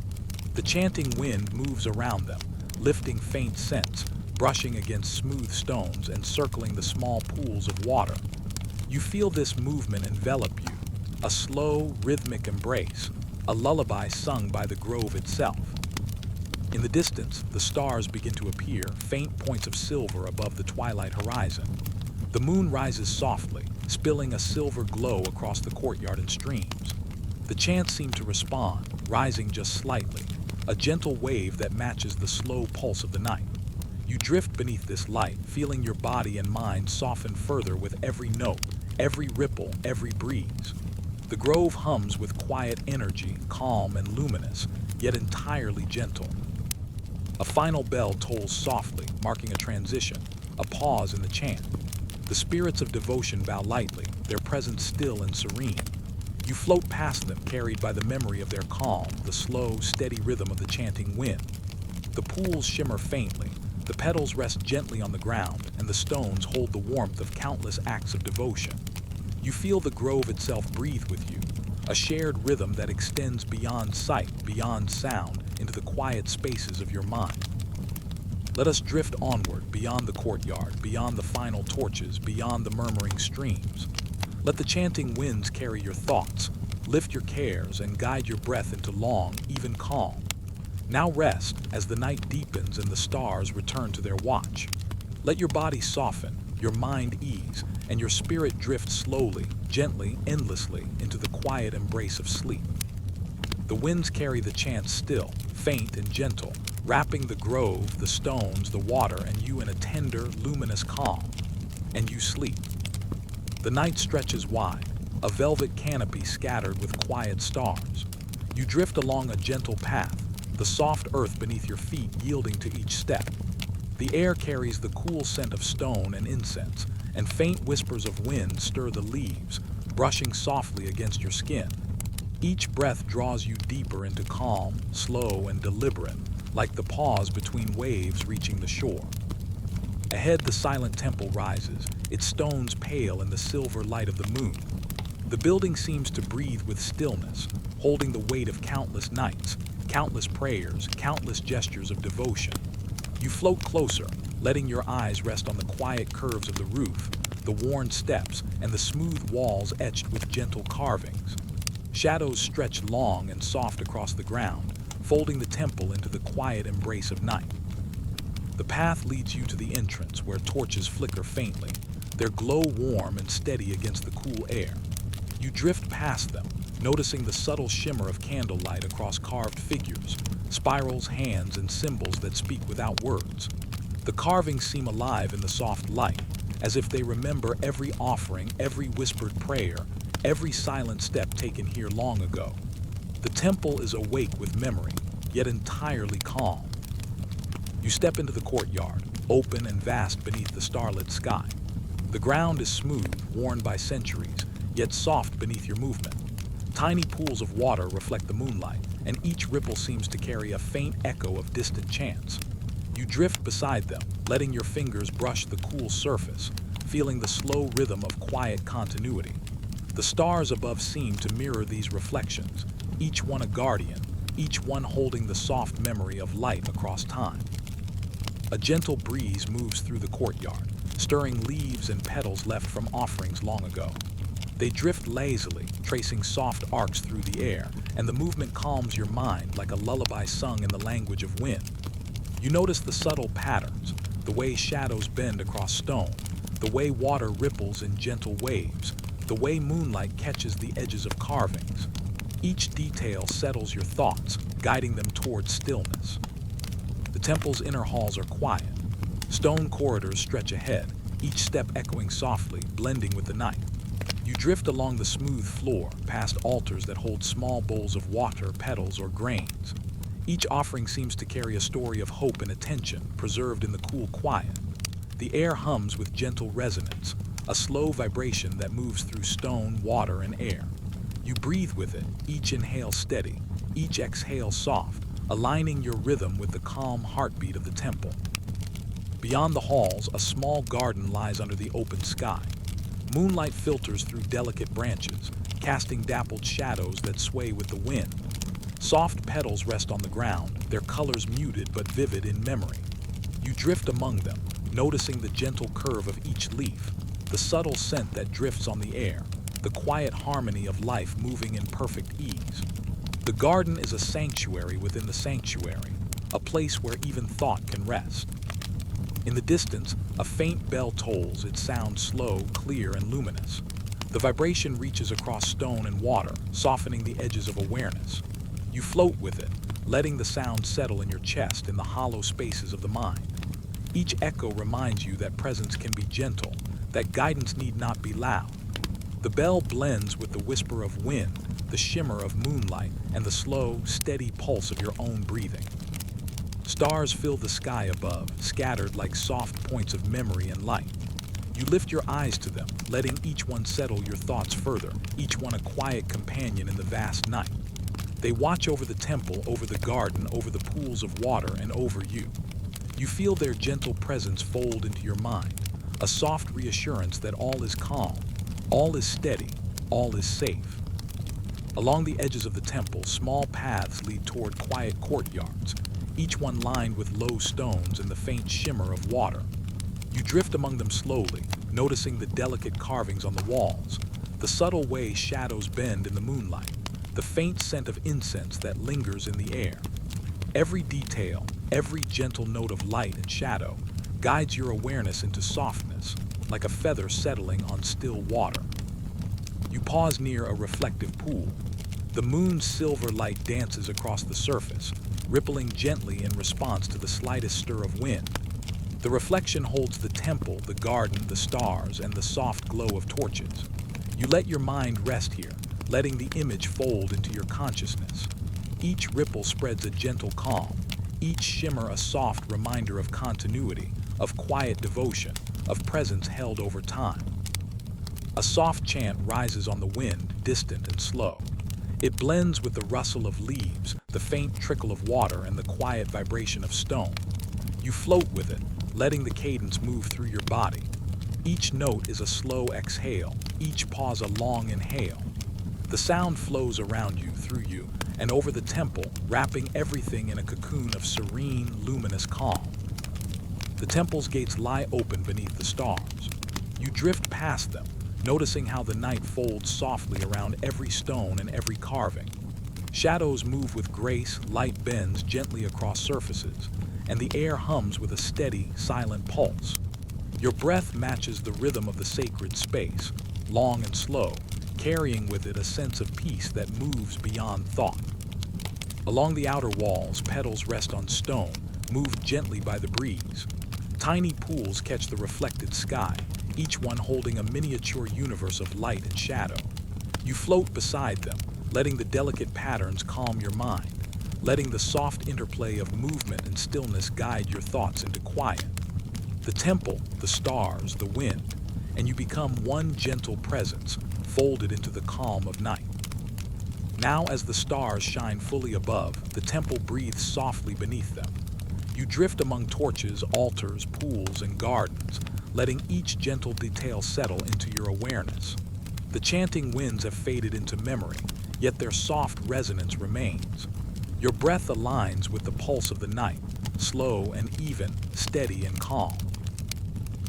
The chanting wind moves around them, lifting faint scents, brushing against smooth stones and circling the small pools of water. You feel this movement envelop you, a slow, rhythmic embrace, a lullaby sung by the grove itself. In the distance, the stars begin to appear, faint points of silver above the twilight horizon. The moon rises softly, spilling a silver glow across the courtyard and streams. The chants seem to respond, rising just slightly, a gentle wave that matches the slow pulse of the night. You drift beneath this light, feeling your body and mind soften further with every note, every ripple, every breeze. The grove hums with quiet energy, calm and luminous, yet entirely gentle. A final bell tolls softly, marking a transition, a pause in the chant. The spirits of devotion bow lightly, their presence still and serene. You float past them, carried by the memory of their calm, the slow, steady rhythm of the chanting wind. The pools shimmer faintly, the petals rest gently on the ground, and the stones hold the warmth of countless acts of devotion. You feel the grove itself breathe with you, a shared rhythm that extends beyond sight, beyond sound, into the quiet spaces of your mind. Let us drift onward, beyond the courtyard, beyond the final torches, beyond the murmuring streams. Let the chanting winds carry your thoughts, lift your cares, and guide your breath into long, even calm. Now rest, as the night deepens and the stars return to their watch. Let your body soften, your mind ease, and your spirit drift slowly, gently, endlessly into the quiet embrace of sleep. The winds carry the chant still, faint and gentle, wrapping the grove, the stones, the water, and you in a tender, luminous calm. And you sleep. The night stretches wide, a velvet canopy scattered with quiet stars. You drift along a gentle path, the soft earth beneath your feet yielding to each step. The air carries the cool scent of stone and incense, and faint whispers of wind stir the leaves, brushing softly against your skin. Each breath draws you deeper into calm, slow, and deliberate, like the pause between waves reaching the shore. Ahead, the silent temple rises, its stones pale in the silver light of the moon. The building seems to breathe with stillness, holding the weight of countless nights, countless prayers, countless gestures of devotion. You float closer, letting your eyes rest on the quiet curves of the roof, the worn steps, and the smooth walls etched with gentle carvings. Shadows stretch long and soft across the ground, folding the temple into the quiet embrace of night. The path leads you to the entrance, where torches flicker faintly, their glow warm and steady against the cool air. You drift past them, noticing the subtle shimmer of candlelight across carved figures, spirals, hands, and symbols that speak without words. The carvings seem alive in the soft light, as if they remember every offering, every whispered prayer, every silent step taken here long ago. The temple is awake with memory, yet entirely calm. You step into the courtyard, open and vast beneath the starlit sky. The ground is smooth, worn by centuries, yet soft beneath your movement. Tiny pools of water reflect the moonlight, and each ripple seems to carry a faint echo of distant chants. You drift beside them, letting your fingers brush the cool surface, feeling the slow rhythm of quiet continuity. The stars above seem to mirror these reflections, each one a guardian, each one holding the soft memory of light across time. A gentle breeze moves through the courtyard, stirring leaves and petals left from offerings long ago. They drift lazily, tracing soft arcs through the air, and the movement calms your mind like a lullaby sung in the language of wind. You notice the subtle patterns, the way shadows bend across stone, the way water ripples in gentle waves, the way moonlight catches the edges of carvings. Each detail settles your thoughts, guiding them towards stillness. The temple's inner halls are quiet. Stone corridors stretch ahead, each step echoing softly, blending with the night. You drift along the smooth floor, past altars that hold small bowls of water, petals, or grains. Each offering seems to carry a story of hope and attention, preserved in the cool quiet. The air hums with gentle resonance, a slow vibration that moves through stone, water, and air. You breathe with it, each inhale steady, each exhale soft, aligning your rhythm with the calm heartbeat of the temple. Beyond the halls, a small garden lies under the open sky. Moonlight filters through delicate branches, casting dappled shadows that sway with the wind. Soft petals rest on the ground, their colors muted but vivid in memory. You drift among them, noticing the gentle curve of each leaf, the subtle scent that drifts on the air, the quiet harmony of life moving in perfect ease. The garden is a sanctuary within the sanctuary, a place where even thought can rest. In the distance, a faint bell tolls, its sound slow, clear, and luminous. The vibration reaches across stone and water, softening the edges of awareness. You float with it, letting the sound settle in your chest in the hollow spaces of the mind. Each echo reminds you that presence can be gentle, that guidance need not be loud. The bell blends with the whisper of wind, the shimmer of moonlight, and the slow, steady pulse of your own breathing. Stars fill the sky above, scattered like soft points of memory and light. You lift your eyes to them, letting each one settle your thoughts further, each one a quiet companion in the vast night. They watch over the temple, over the garden, over the pools of water, and over you. You feel their gentle presence fold into your mind, a soft reassurance that all is calm, all is steady, all is safe. Along the edges of the temple, small paths lead toward quiet courtyards, each one lined with low stones and the faint shimmer of water. You drift among them slowly, noticing the delicate carvings on the walls, the subtle way shadows bend in the moonlight, the faint scent of incense that lingers in the air. Every detail, every gentle note of light and shadow, guides your awareness into softness, like a feather settling on still water. You pause near a reflective pool. The moon's silver light dances across the surface, rippling gently in response to the slightest stir of wind. The reflection holds the temple, the garden, the stars, and the soft glow of torches. You let your mind rest here, letting the image fold into your consciousness. Each ripple spreads a gentle calm, each shimmer a soft reminder of continuity, of quiet devotion, of presence held over time. A soft chant rises on the wind, distant and slow. It blends with the rustle of leaves, the faint trickle of water, and the quiet vibration of stone. You float with it, letting the cadence move through your body. Each note is a slow exhale, each pause a long inhale. The sound flows around you, through you, and over the temple, wrapping everything in a cocoon of serene, luminous calm. The temple's gates lie open beneath the stars. You drift past them, noticing how the night folds softly around every stone and every carving. Shadows move with grace, light bends gently across surfaces, and the air hums with a steady, silent pulse. Your breath matches the rhythm of the sacred space, long and slow, carrying with it a sense of peace that moves beyond thought. Along the outer walls, petals rest on stone, moved gently by the breeze. Tiny pools catch the reflected sky, each one holding a miniature universe of light and shadow. You float beside them, letting the delicate patterns calm your mind, letting the soft interplay of movement and stillness guide your thoughts into quiet. The temple, the stars, the wind, and you become one gentle presence, folded into the calm of night. Now, as the stars shine fully above, the temple breathes softly beneath them. You drift among torches, altars, pools, and gardens, letting each gentle detail settle into your awareness. The chanting winds have faded into memory, yet their soft resonance remains. Your breath aligns with the pulse of the night, slow and even, steady and calm.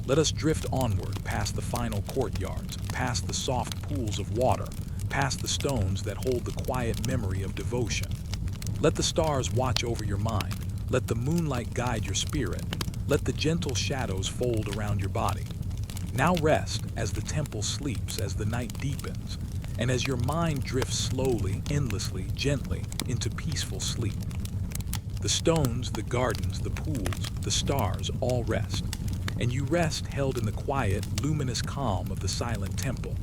Let us drift onward past the final courtyards, past the soft pools of water, past the stones that hold the quiet memory of devotion. Let the stars watch over your mind. Let the moonlight guide your spirit. Let the gentle shadows fold around your body. Now rest as the temple sleeps, as the night deepens, and as your mind drifts slowly, endlessly, gently into peaceful sleep. The stones, the gardens, the pools, the stars all rest, and you rest held in the quiet, luminous calm of the silent temple.